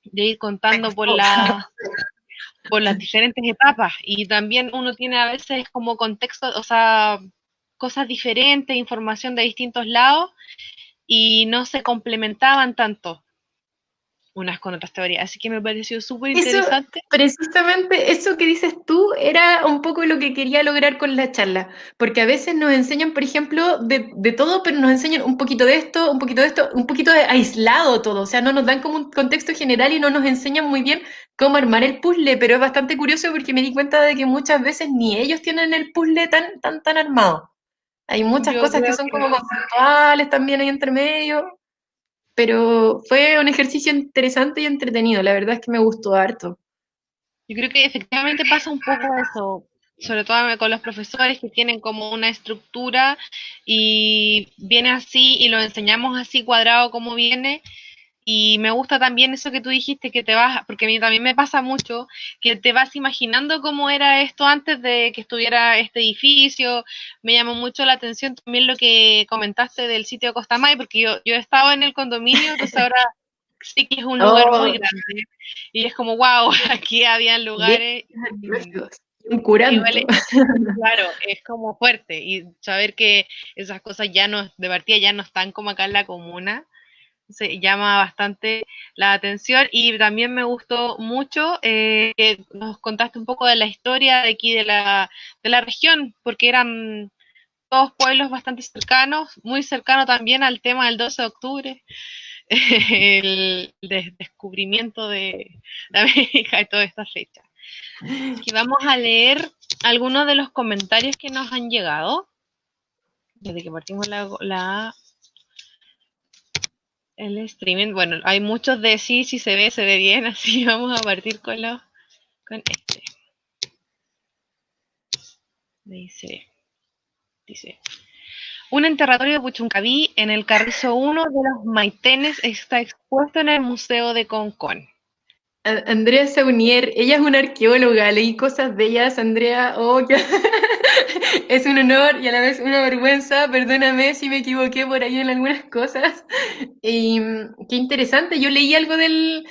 de ir contando por las diferentes etapas y también uno tiene a veces como contexto, o sea, cosas diferentes, información de distintos lados y no se complementaban tanto unas con otras teorías, así que me pareció súper Eso, interesante. precisamente, eso que dices tú era un poco lo que quería lograr con la charla, porque a veces nos enseñan, por ejemplo, de todo, pero nos enseñan un poquito de esto, un poquito de esto, un poquito de aislado todo, o sea, no nos dan como un contexto general y no nos enseñan muy bien cómo armar el puzzle, pero es bastante curioso porque me di cuenta de que muchas veces ni ellos tienen el puzzle tan armado. Hay muchas Yo cosas que creo son que como conceptuales también ahí entre medio, pero fue un ejercicio interesante y entretenido, la verdad es que me gustó harto. Yo creo que efectivamente pasa un poco eso, sobre todo con los profesores que tienen como una estructura y viene así y lo enseñamos así cuadrado como viene. Y me gusta también eso que tú dijiste, que te vas, porque a mí también me pasa mucho, que te vas imaginando cómo era esto antes de que estuviera este edificio. Me llamó mucho la atención también lo que comentaste del sitio de Costamay, porque yo he estado en el condominio, entonces ahora sí que es un lugar muy Oh, grande. Y es como, wow, aquí habían bien lugares. arqueológicos. Un Igual, curanto. claro, es como fuerte. Y saber que esas cosas ya no, de partida ya no están como acá en la comuna se llama bastante la atención y también me gustó mucho que nos contaste un poco de la historia de aquí de la región, porque eran todos pueblos bastante cercanos, muy cercano también al tema del 12 de octubre, el descubrimiento de América y toda esta fecha. Y vamos a leer algunos de los comentarios que nos han llegado desde que partimos el streaming. Bueno, hay muchos de sí, si se ve bien, así vamos a partir con este. Dice, dice, Un enterratorio de Puchuncaví en el Carrizo 1 de los Maitenes está expuesto en el Museo de Concón. Andrea Saunier, ella es una arqueóloga, leí cosas de ellas, Andrea, oh, es un honor y a la vez una vergüenza, perdóname si me equivoqué por ahí en algunas cosas. Y qué interesante, yo leí algo del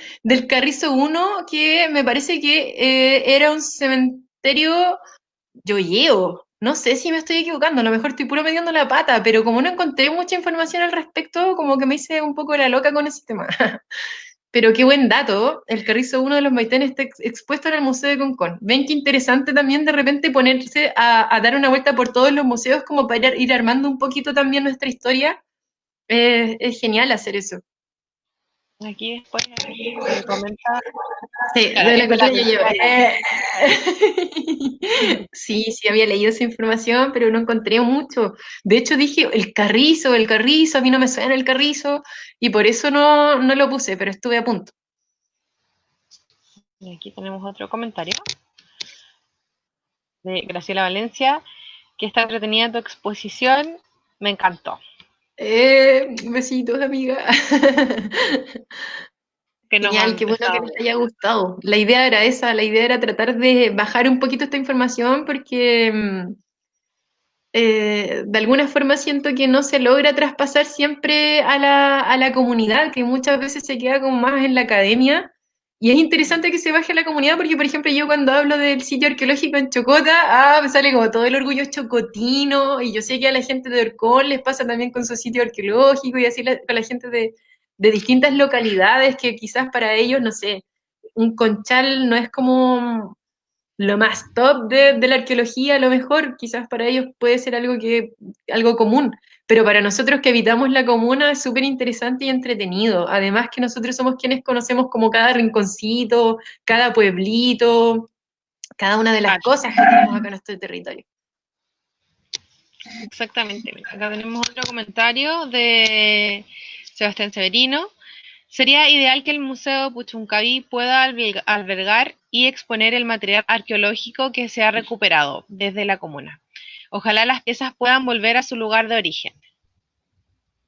Carrizo 1 que me parece que era un cementerio yoyeo. No sé si me estoy equivocando, a lo mejor estoy puro metiendo la pata, pero como no encontré mucha información al respecto, como que me hice un poco la loca con ese tema. Pero qué buen dato, el Carrizo uno de los Maitenes está expuesto en el Museo de Concón. Ven qué interesante también de repente ponerse a dar una vuelta por todos los museos como para ir armando un poquito también nuestra historia. Es genial hacer eso. Aquí después comenta, Sí, claro, de la es de la cultura yo. cultura Sí, sí, había leído esa información, pero no encontré mucho. De hecho, dije, el Carrizo, a mí no me suena el Carrizo, y por eso no lo puse, pero estuve a punto. Y aquí tenemos otro comentario de Graciela Valencia, que está entretenida tu exposición, me encantó. Besitos, amiga. Que nos Genial, han qué bueno que estado. les haya gustado. La idea era esa, la idea era tratar de bajar un poquito esta información porque de alguna forma siento que no se logra traspasar siempre a la comunidad, que muchas veces se queda como más en la academia. Y es interesante que se baje a la comunidad porque, por ejemplo, yo cuando hablo del sitio arqueológico en Chocota, me sale como todo el orgullo chocotino, y yo sé que a la gente de Orcón les pasa también con su sitio arqueológico y así con la gente de distintas localidades que quizás para ellos, no sé, un Conchal no es como lo más top de la arqueología, a lo mejor, quizás para ellos puede ser algo común, pero para nosotros que habitamos la comuna es súper interesante y entretenido. Además que nosotros somos quienes conocemos como cada rinconcito, cada pueblito, cada una de las Claro, cosas que tenemos acá en nuestro territorio. exactamente. Mira, acá tenemos otro comentario de Sebastián Severino. Sería ideal que el Museo Puchuncaví pueda albergar y exponer el material arqueológico que se ha recuperado desde la comuna. Ojalá las piezas puedan volver a su lugar de origen.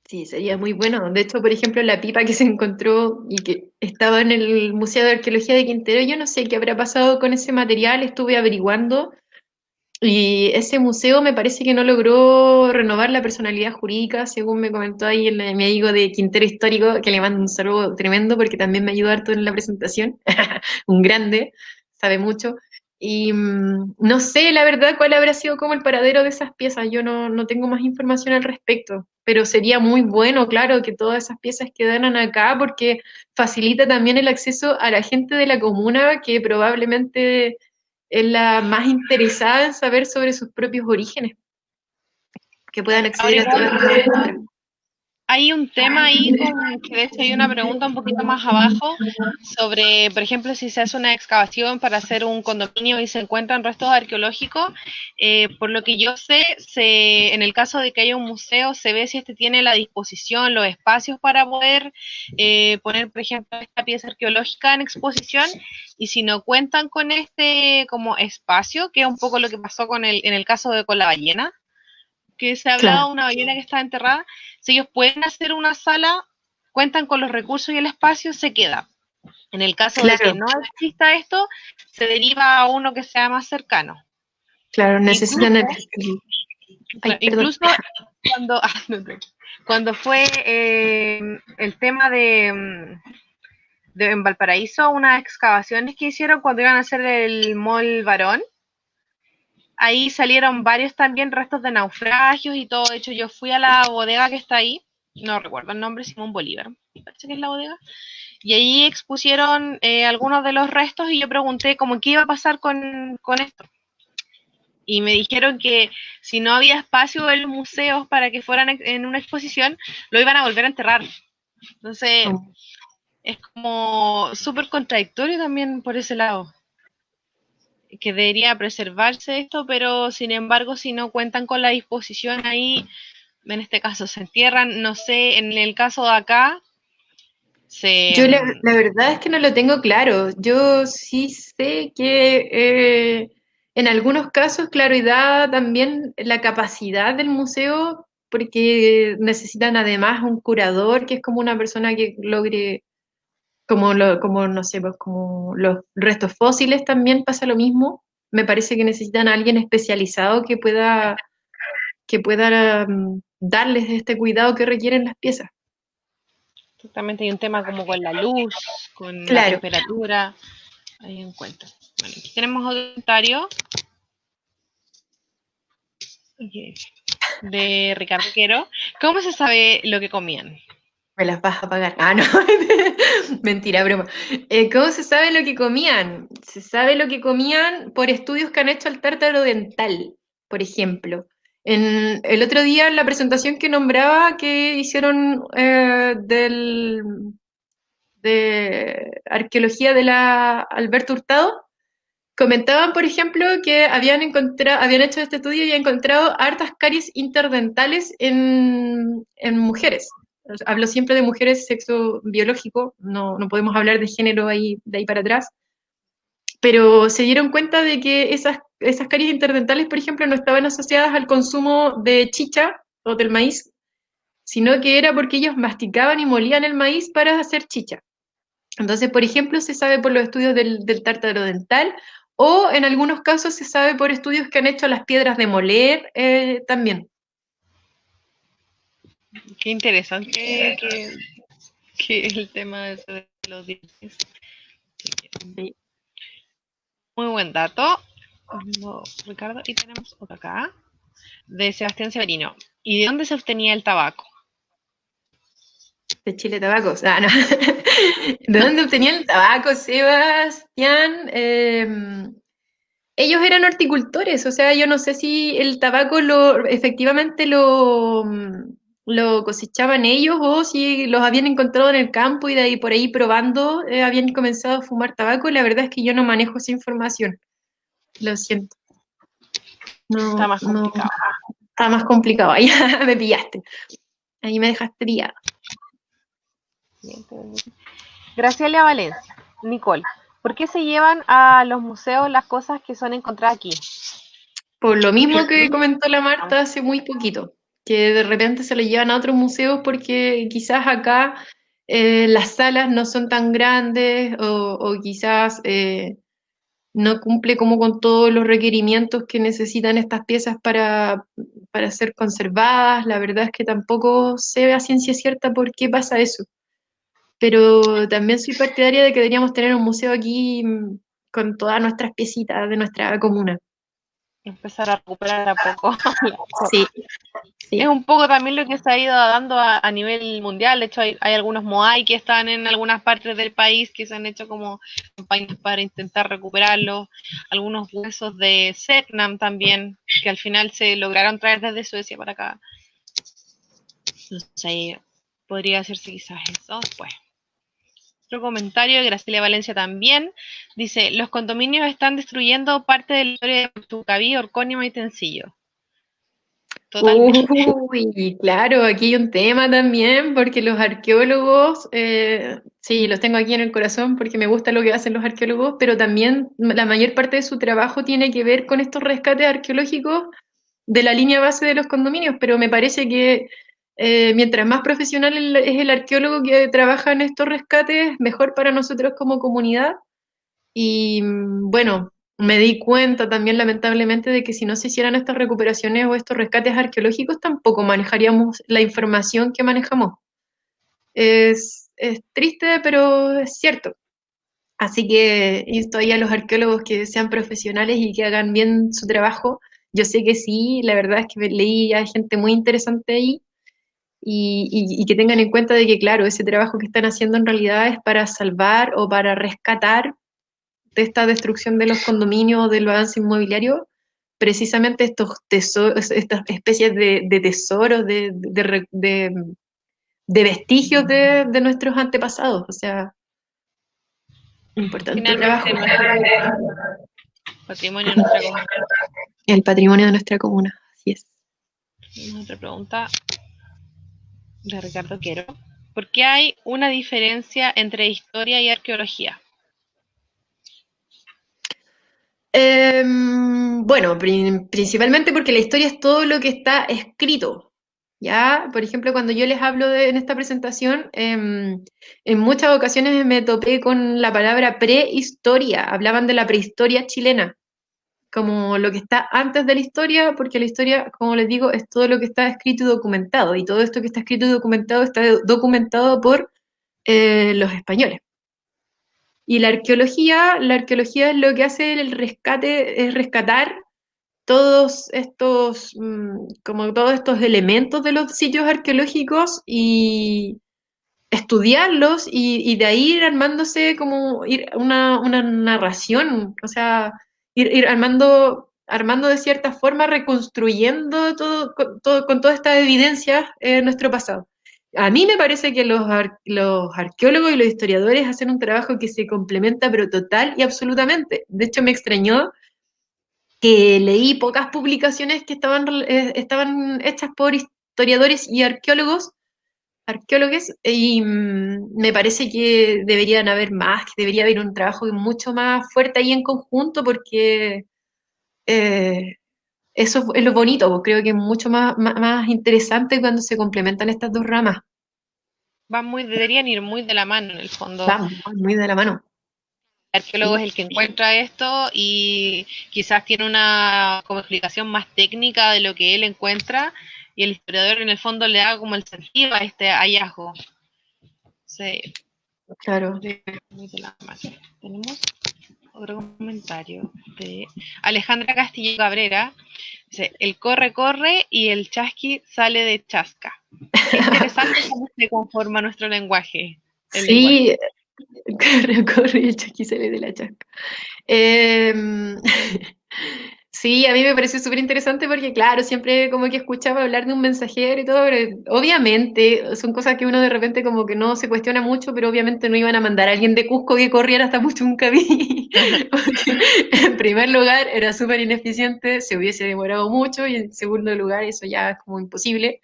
Sí, sería muy bueno. De hecho, por ejemplo, la pipa que se encontró y que estaba en el Museo de Arqueología de Quintero, yo no sé qué habrá pasado con ese material, estuve averiguando. Y ese museo me parece que no logró renovar la personalidad jurídica, según me comentó ahí mi amigo de Quintero Histórico, que le mando un saludo tremendo porque también me ayudó harto en la presentación. Un grande, sabe mucho. Y no sé, la verdad, cuál habrá sido como el paradero de esas piezas. Yo no tengo más información al respecto, pero sería muy bueno, claro, que todas esas piezas quedaran acá porque facilita también el acceso a la gente de la comuna que probablemente es la más interesada en saber sobre sus propios orígenes, que puedan Ahora acceder a toda igual esta historia. hay un tema ahí con que de hecho hay una pregunta un poquito más abajo sobre, por ejemplo, si se hace una excavación para hacer un condominio y se encuentran restos arqueológicos. Por lo que yo sé, en el caso de que haya un museo, se ve si este tiene la disposición, los espacios para poder poner, por ejemplo, esta pieza arqueológica en exposición. Y si no cuentan con este como espacio, que es un poco lo que pasó en el caso de con la ballena, que se hablaba Claro, de una ballena que está enterrada, si ellos pueden hacer una sala, cuentan con los recursos y el espacio, se queda. En el caso de que claro, no exista esto, se deriva a uno que sea más cercano. claro, necesitan Incluso, Ay, perdón. incluso cuando, cuando fue el tema de en Valparaíso, unas excavaciones que hicieron cuando iban a hacer el Mall Barón, ahí salieron varios también restos de naufragios y todo. De hecho, yo fui a la bodega que está ahí, no recuerdo el nombre, Simón Bolívar, parece que es la bodega, y ahí expusieron algunos de los restos y yo pregunté como qué iba a pasar con esto. Y me dijeron que si no había espacio en los museos para que fueran en una exposición, lo iban a volver a enterrar. Entonces, es como súper contradictorio también por ese lado, que debería preservarse esto, pero sin embargo, si no cuentan con la disposición ahí, en este caso se entierran, no sé, en el caso de acá, se... Yo la verdad es que no lo tengo claro. Yo sí sé que en algunos casos, claro, y da también la capacidad del museo. porque necesitan además un curador, que es como una persona que logre, como no sé, pues como los restos fósiles también pasa lo mismo. Me parece que necesitan a alguien especializado que pueda darles este cuidado que requieren las piezas. Exactamente, hay un tema como con la luz, con la Claro. temperatura, ahí en cuenta. Bueno, aquí tenemos otro comentario de Ricardo Quero. ¿Cómo se sabe lo que comían? Me las vas a pagar. Ah, no. Mentira, broma. ¿Cómo se sabe lo que comían? Se sabe lo que comían por estudios que han hecho al tártaro dental, por ejemplo. El otro día, en la presentación que nombraba que hicieron de arqueología de la Alberto Hurtado, comentaban, por ejemplo, que habían hecho este estudio y encontrado hartas caries interdentales en mujeres. Hablo siempre de mujeres sexo biológico, no podemos hablar de género ahí, de ahí para atrás, pero se dieron cuenta de que esas caries interdentales, por ejemplo, no estaban asociadas al consumo de chicha o del maíz, sino que era porque ellos masticaban y molían el maíz para hacer chicha. Entonces, por ejemplo, se sabe por los estudios del tártaro dental o en algunos casos se sabe por estudios que han hecho a las piedras de moler también. Qué interesante que el tema de los dientes. Sí. Muy buen dato, Ricardo. Y tenemos otro acá, de Sebastián Severino. ¿Y de dónde se obtenía el tabaco? De Chile Tabacos. Ah, no. ¿De dónde obtenían el tabaco, Sebastián? Ellos eran horticultores, o sea, yo no sé si el tabaco efectivamente lo cosechaban ellos o si los habían encontrado en el campo y de ahí por ahí probando habían comenzado a fumar tabaco. La verdad es que yo no manejo esa información. Lo siento. Está No, más no, complicado. está más complicado. Ahí me pillaste. Ahí me dejaste pillada. Graciela Valencia. Nicole, ¿por qué se llevan a los museos las cosas que son encontradas aquí? Por lo mismo que comentó la Marta hace muy poquito, que de repente se lo llevan a otros museos porque quizás acá las salas no son tan grandes o quizás no cumple como con todos los requerimientos que necesitan estas piezas para ser conservadas. La verdad es que tampoco sé a ciencia cierta por qué pasa eso, pero también soy partidaria de que deberíamos tener un museo aquí con todas nuestras piecitas de nuestra comuna. Empezar a recuperar a poco las cosas. Sí, Es sí. un poco también lo que se ha ido dando a nivel mundial. De hecho, hay algunos Moai que están en algunas partes del país que se han hecho como campañas para intentar recuperarlos. Algunos huesos de Setnam también, que al final se lograron traer desde Suecia para acá. Entonces, podría hacerse quizás eso después. Otro comentario de Graciela Valencia también. Dice, los condominios están destruyendo parte de la historia de Putucaví, Orcón y Maitencillo. Totalmente. Uy, claro, aquí hay un tema también, porque los arqueólogos, sí, los tengo aquí en el corazón porque me gusta lo que hacen los arqueólogos, pero también la mayor parte de su trabajo tiene que ver con estos rescates arqueológicos de la línea base de los condominios, pero me parece que mientras más profesional es el arqueólogo que trabaja en estos rescates, mejor para nosotros como comunidad. Y bueno, me di cuenta también lamentablemente de que si no se hicieran estas recuperaciones o estos rescates arqueológicos, tampoco manejaríamos la información que manejamos. Es triste, pero es cierto. Así que insto ahí a los arqueólogos que sean profesionales y que hagan bien su trabajo. Yo sé que sí, la verdad es que leí a gente muy interesante ahí y que tengan en cuenta de que, claro, ese trabajo que están haciendo en realidad es para salvar o para rescatar de esta destrucción de los condominios, del avance inmobiliario, precisamente estos tesoros, estas especies de tesoros, de vestigios de nuestros antepasados. O sea, importante trabajo. Finalmente, nuestro patrimonio, nuestra comunidad. El patrimonio de nuestra comuna, así es. Otra pregunta de Ricardo Quero. ¿Por qué hay una diferencia entre historia y arqueología? Bueno, principalmente porque la historia es todo lo que está escrito. Ya, por ejemplo, cuando yo les hablo en esta presentación, en muchas ocasiones me topé con la palabra prehistoria. Hablaban de la prehistoria chilena, como lo que está antes de la historia, porque la historia, como les digo, es todo lo que está escrito y documentado, y todo esto que está documentado por los españoles. Y la arqueología es lo que hace el rescate, es rescatar todos estos, como todos estos elementos de los sitios arqueológicos y estudiarlos y de ahí ir armándose como una narración, o sea, ir armando de cierta forma, reconstruyendo con toda esta evidencia nuestro pasado. A mí me parece que los arqueólogos y los historiadores hacen un trabajo que se complementa, pero total y absolutamente. De hecho, me extrañó que leí pocas publicaciones que estaban hechas por historiadores y arqueólogos, y me parece que deberían haber más, que debería haber un trabajo mucho más fuerte ahí en conjunto, porque eh, eso es lo bonito, pues, creo que es mucho más interesante cuando se complementan estas dos ramas. Deberían ir muy de la mano en el fondo. Van muy de la mano. El arqueólogo Sí, es el que encuentra esto y quizás tiene una como explicación más técnica de lo que él encuentra y el historiador en el fondo le da como el sentido a este hallazgo. Sí, claro. muy de la mano. Tenemos otro comentario de Alejandra Castillo Cabrera. Dice, el corre corre y el chasqui sale de chasca. Qué interesante cómo se conforma nuestro lenguaje, el lenguaje. Sí, corre y el Chucky sale de la chasca. Em, sí, a mí me pareció súper interesante porque, claro, siempre como que escuchaba hablar de un mensajero y todo, pero obviamente son cosas que uno de repente como que no se cuestiona mucho, pero obviamente no iban a mandar a alguien de Cusco que corriera hasta Puchuncaví. Porque, en primer lugar, era súper ineficiente, se hubiese demorado mucho, y en segundo lugar, eso ya es como imposible.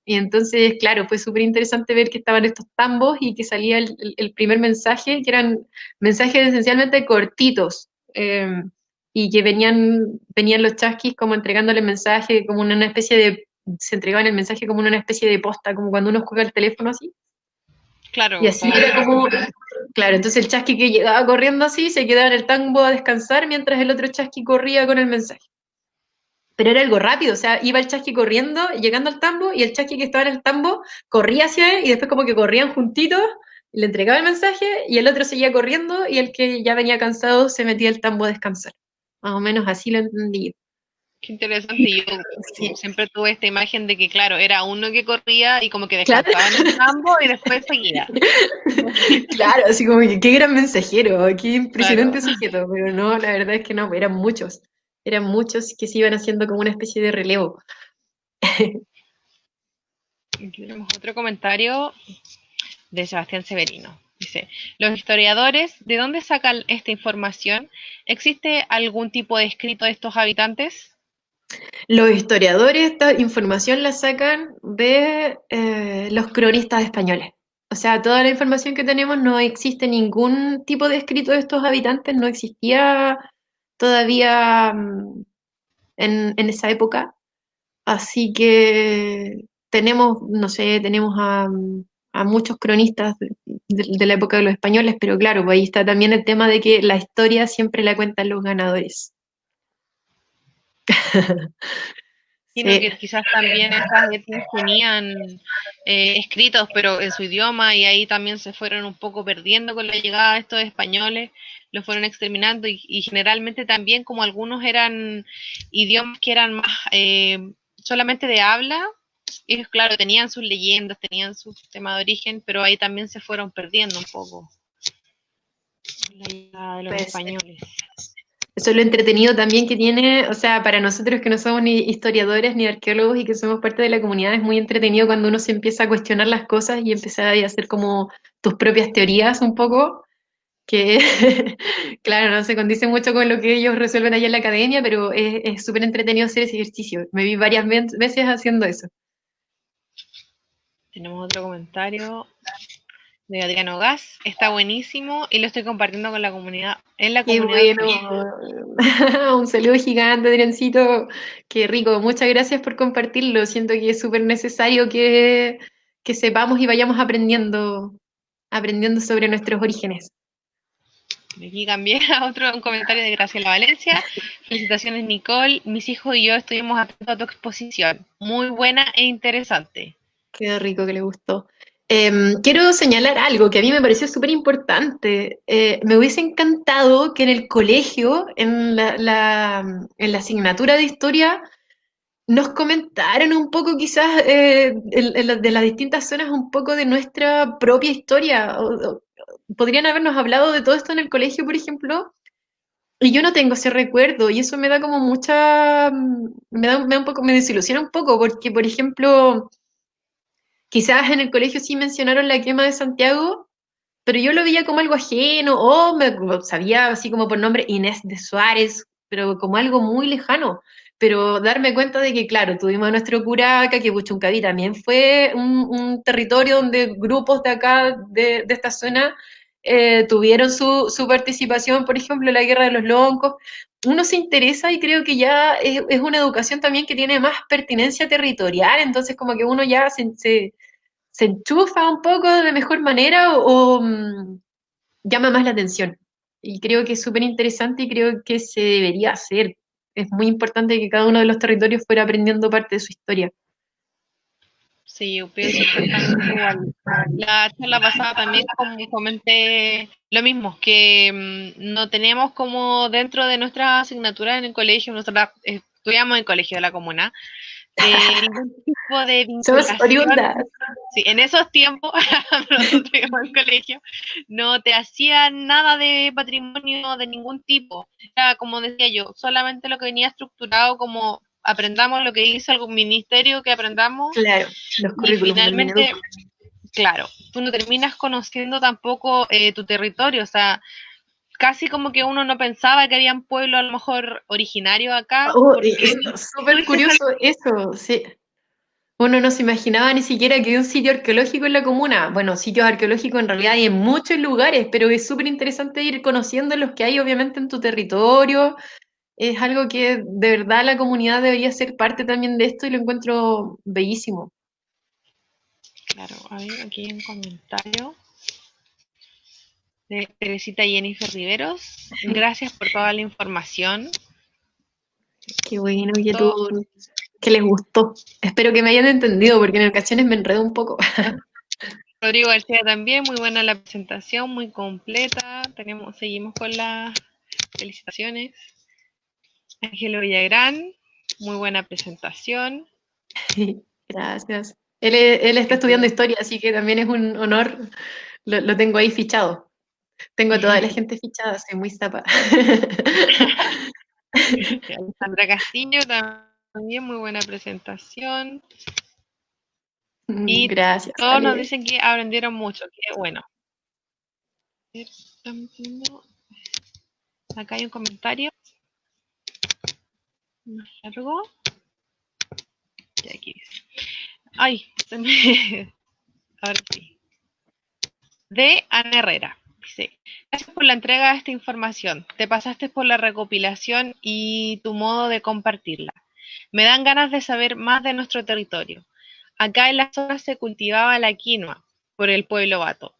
Y entonces, claro, fue súper interesante ver que estaban estos tambos y que salía el primer mensaje, que eran mensajes esencialmente cortitos, y que venían los chasquis como entregándole el mensaje, como una especie se entregaban el mensaje como una especie de posta, como cuando uno juega el teléfono así. Y Claro, así era como, claro, entonces el chasqui que llegaba corriendo así se quedaba en el tambo a descansar mientras el otro chasqui corría con el mensaje. Pero era algo rápido, o sea, iba el chasqui corriendo, llegando al tambo, y el chasqui que estaba en el tambo corría hacia él, y después como que corrían juntitos, y le entregaba el mensaje, y el otro seguía corriendo, y el que ya venía cansado se metía al tambo a descansar. Más o menos así lo entendí. qué interesante. Yo Sí, siempre tuve esta imagen de que, claro, era uno que corría y como que claro, descansaba en el campo y después seguía. claro, así como que qué gran mensajero, qué Claro. impresionante sujeto, pero no, la verdad es que no, eran muchos que se iban haciendo como una especie de relevo. Aquí tenemos otro comentario de Sebastián Severino. Dice, los historiadores, ¿de dónde sacan esta información? ¿Existe algún tipo de escrito de estos habitantes? Los historiadores esta información la sacan de los cronistas españoles. O sea, toda la información que tenemos, no existe ningún tipo de escrito de estos habitantes, no existía todavía en esa época. Así que tenemos, no sé, tenemos a muchos cronistas de la época de los españoles, pero claro, pues ahí está también el tema de que la historia siempre la cuentan los ganadores. Sino Sí, que quizás también estas etnias tenían escritos, pero en su idioma, y ahí también se fueron un poco perdiendo con la llegada de estos españoles, los fueron exterminando, y generalmente también como algunos eran idiomas que eran más solamente de habla, ellos claro, tenían sus leyendas, tenían su tema de origen, pero ahí también se fueron perdiendo un poco la llegada de los pues españoles. eso es lo entretenido también que tiene, o sea, para nosotros que no somos ni historiadores ni arqueólogos y que somos parte de la comunidad, es muy entretenido cuando uno se empieza a cuestionar las cosas y empezar a hacer como tus propias teorías un poco, que claro, no se condice mucho con lo que ellos resuelven allá en la academia, pero es súper entretenido hacer ese ejercicio. Me vi varias veces haciendo eso. Tenemos otro comentario de Adriano Gas. Está buenísimo y lo estoy compartiendo con la comunidad, en la Qué comunidad bueno. Facebook. Un saludo gigante, Adriancito. Qué rico. Muchas gracias por compartirlo. Siento que es súper necesario que sepamos y vayamos aprendiendo sobre nuestros orígenes. Aquí cambié a otro un comentario de Graciela Valencia. Felicitaciones, Nicole. Mis hijos y yo estuvimos atentos a tu exposición. Muy buena e interesante. Qué rico que le gustó. Quiero señalar algo que a mí me pareció súper importante. Me hubiese encantado que en el colegio, en la asignatura de historia, nos comentaran un poco quizás de las distintas zonas un poco de nuestra propia historia. Podrían habernos hablado de todo esto en el colegio, por ejemplo, y yo no tengo ese recuerdo y eso me da como me da un poco, me desilusiona un poco porque, por ejemplo, quizás en el colegio sí mencionaron la quema de Santiago, pero yo lo veía como algo ajeno, o me sabía así como por nombre Inés de Suárez, pero como algo muy lejano. Pero darme cuenta de que, claro, tuvimos a nuestro Curaca, que Puchuncaví también fue un territorio donde grupos de acá, de esta zona, tuvieron su participación, por ejemplo, en la Guerra de los Loncos. Uno se interesa y creo que ya es una educación también que tiene más pertinencia territorial, entonces como que uno ya se enchufa un poco de mejor manera o llama más la atención. Y creo que es súper interesante y creo que se debería hacer. Es muy importante que cada uno de los territorios fuera aprendiendo parte de su historia. Sí, yo pienso exactamente igual. La charla pasada también comenté lo mismo, que no tenemos como dentro de nuestras asignaturas en el colegio, nosotros estudiamos en el colegio de la comuna, ningún tipo de Somos vinculación. oriundas. Sí, en esos tiempos, nosotros íbamos al colegio, no te hacían nada de patrimonio de ningún tipo. Era, como decía yo, solamente lo que venía estructurado como aprendamos lo que hizo algún ministerio, que aprendamos, Claro, los y currículums del finalmente, Mineduc. claro, tú no terminas conociendo tampoco tu territorio, o sea, casi como que uno no pensaba que habían pueblos a lo mejor originarios acá, Oh, porque es tú súper dices curioso eso, sí. Uno no se imaginaba ni siquiera que había un sitio arqueológico en la comuna. Bueno, sitios arqueológicos en realidad hay en muchos lugares, pero es súper interesante ir conociendo los que hay obviamente en tu territorio. Es algo que de verdad la comunidad debería ser parte también de esto y lo encuentro bellísimo. claro, a ver, aquí hay un comentario de Teresita Jennifer Riveros. Gracias por toda la información. Qué bueno que les gustó. Espero que me hayan entendido porque en ocasiones me enredo un poco. Rodrigo García también, muy buena la presentación, muy completa. Seguimos con las felicitaciones. Ángelo Villagrán, muy buena presentación. Gracias. Él está estudiando historia, así que también es un honor. Lo tengo ahí fichado. Tengo a toda la gente fichada, soy muy zapa. Alejandra Castillo también, muy buena presentación. Y Gracias, todos nos Ale. dicen que aprendieron mucho, que bueno. Acá hay un comentario más largo. Y aquí dice. Ay, se me... Ahora sí. De Ana Herrera. Dice, gracias por la entrega de esta información. Te pasaste por la recopilación y tu modo de compartirla. Me dan ganas de saber más de nuestro territorio. Acá en la zona se cultivaba la quinoa por el pueblo vato.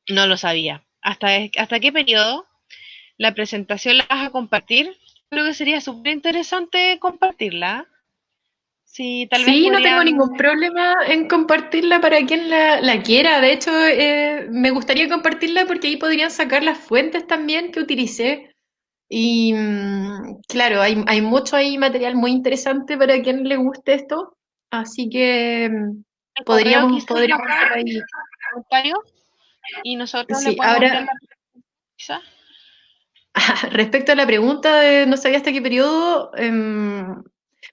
No lo sabía. ¿Hasta qué periodo? La presentación la vas a compartir. Creo que sería súper interesante compartirla. Sí, tal vez Sí, no tengo podrían. ningún problema en compartirla para quien la quiera. De hecho, me gustaría compartirla porque ahí podrían sacar las fuentes también que utilicé. Y claro, hay mucho ahí material muy interesante para quien le guste esto. Así que El correo quizás podríamos acá, hacer ahí. comentario, y nosotros le Sí, podemos enviar ahora, la quizás. respecto a la pregunta de no sabía hasta qué periodo,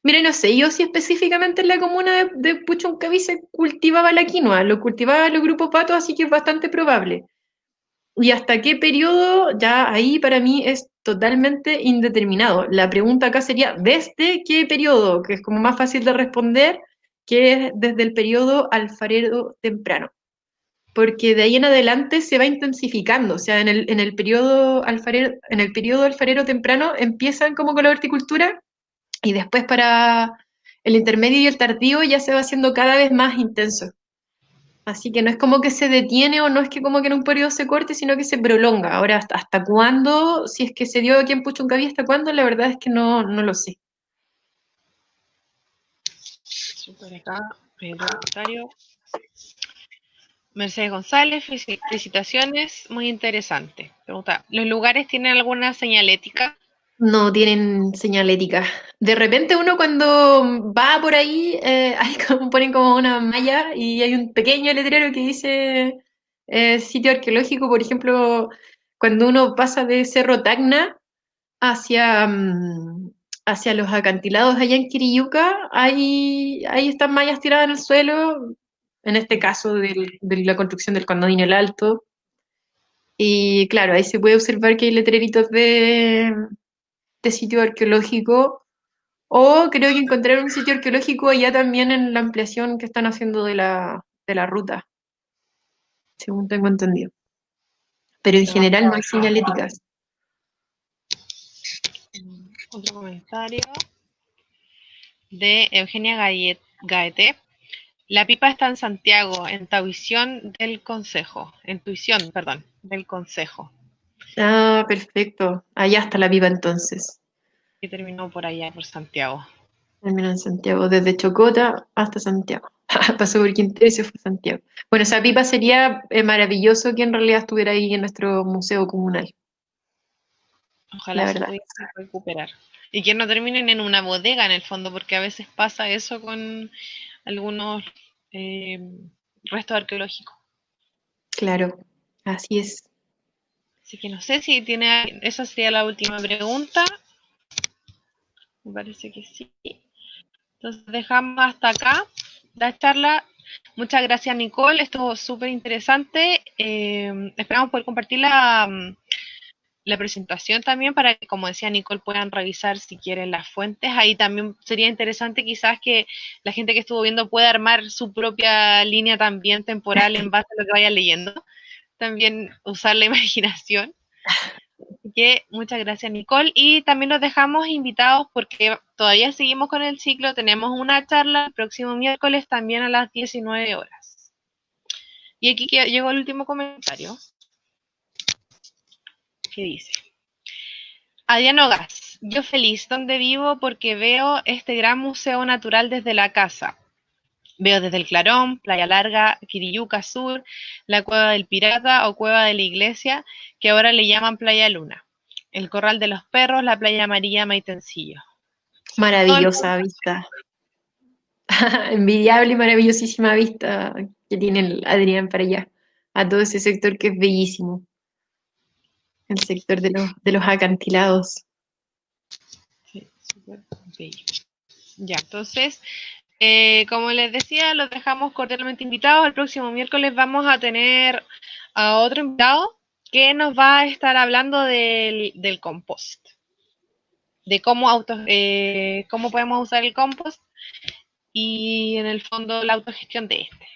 mira, no sé, yo si específicamente en la comuna de Puchuncaví se cultivaba la quinoa, lo cultivaban los grupos patos, así que es bastante probable. Y hasta qué periodo, ya ahí para mí es totalmente indeterminado. La pregunta acá sería, ¿desde qué periodo? Que es como más fácil de responder, que es desde el periodo alfarero temprano. porque de ahí en adelante se va intensificando. O sea, en el periodo alfarero temprano empiezan como con la horticultura y después para el intermedio y el tardío ya se va haciendo cada vez más intenso. Así que no es como que se detiene o no es que como que en un periodo se corte, sino que se prolonga. Ahora, hasta cuándo, si es que se dio aquí en Puchuncaví, hasta cuándo, la verdad es que no lo sé. Súper acá, el comentario. Mercedes González, felicitaciones, muy interesante. Pregunta, ¿los lugares tienen alguna señalética? No tienen señalética. De repente uno cuando va por ahí, hay como, ponen como una malla y hay un pequeño letrero que dice sitio arqueológico. Por ejemplo, cuando uno pasa de Cerro Tacna hacia, hacia los acantilados allá en Quiriyuca, hay estas mallas tiradas en el suelo, en este caso de la construcción del Condominio El Alto. Y claro, ahí se puede observar que hay letreritos de sitio arqueológico, o creo que encontraron un sitio arqueológico allá también en la ampliación que están haciendo de la ruta, según tengo entendido. Pero en general no hay señaléticas. Otro comentario de Eugenia Gaete. La pipa está en Santiago, en Tuición del Consejo. En Tuición, perdón, del Consejo. Ah, perfecto. Allá está la viva entonces. Que terminó por allá, por Santiago. Terminó en Santiago, desde Chocota hasta Santiago. Pasó por Quintero y se fue a Santiago. Bueno, esa pipa sería maravilloso que en realidad estuviera ahí en nuestro museo comunal, la Ojalá se verdad. pudiera recuperar. Y que no terminen en una bodega en el fondo, porque a veces pasa eso con algunos eh, restos arqueológicos. Claro, así es. Así que no sé si tiene. Esa sería la última pregunta. Me parece que sí. Entonces dejamos hasta acá la charla. Muchas gracias, Nicole. Estuvo súper interesante. Esperamos poder compartir la presentación también para que, como decía Nicole, puedan revisar si quieren las fuentes. Ahí también sería interesante quizás que la gente que estuvo viendo pueda armar su propia línea también temporal en base a lo que vaya leyendo. También usar la imaginación. Así que muchas gracias, Nicole. Y también los dejamos invitados porque todavía seguimos con el ciclo. Tenemos una charla el próximo miércoles también a las 19 horas. Y aquí llegó el último comentario que dice: Adriano Gas, yo feliz donde vivo porque veo este gran museo natural desde la casa. Veo desde el Clarón, Playa Larga, Quiriyuca Sur, la Cueva del Pirata o Cueva de la Iglesia, que ahora le llaman Playa Luna. El Corral de los Perros, la Playa Amarilla Maitencillo. Todo el Maravillosa vista. Envidiable y maravillosísima vista que tiene el Adrián para allá, a todo ese sector que es bellísimo, el sector de los acantilados. sí, súper bello. Ya, entonces, como les decía, los dejamos cordialmente invitados. El próximo miércoles vamos a tener a otro invitado que nos va a estar hablando del compost, de cómo podemos usar el compost y en el fondo la autogestión de este.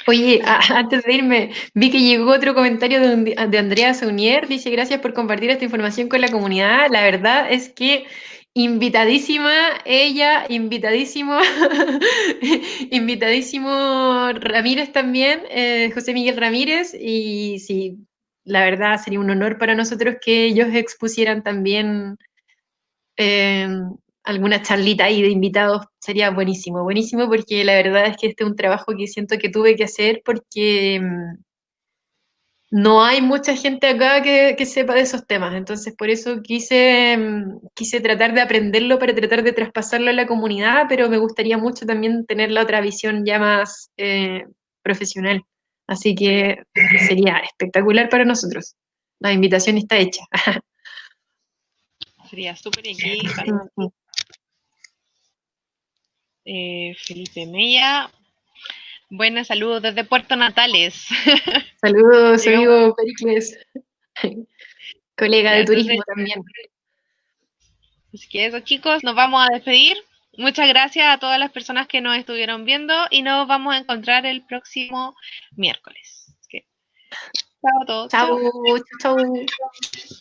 Oye, Así que, antes de irme, vi que llegó otro comentario de Andrea Saunier. Dice, gracias por compartir esta información con la comunidad. La verdad es que invitadísima ella, invitadísimo, invitadísimo Ramírez también, José Miguel Ramírez. Y sí, la verdad sería un honor para nosotros que ellos expusieran también eh, alguna charlita ahí de invitados. Sería buenísimo, buenísimo, porque la verdad es que este es un trabajo que siento que tuve que hacer porque no hay mucha gente acá que sepa de esos temas. Entonces, por eso quise tratar de aprenderlo para tratar de traspasarlo a la comunidad, pero me gustaría mucho también tener la otra visión ya más profesional. Así que sería espectacular para nosotros. La invitación está hecha. sería súper aquí. Felipe Mella. Buenas, saludos desde Puerto Natales. Saludos, Llegamos. amigo Pericles, colega Ya, de entonces, turismo también. así que eso, chicos, nos vamos a despedir. Muchas gracias a todas las personas que nos estuvieron viendo y nos vamos a encontrar el próximo miércoles. Chao a todos. Chau, Chao. chau.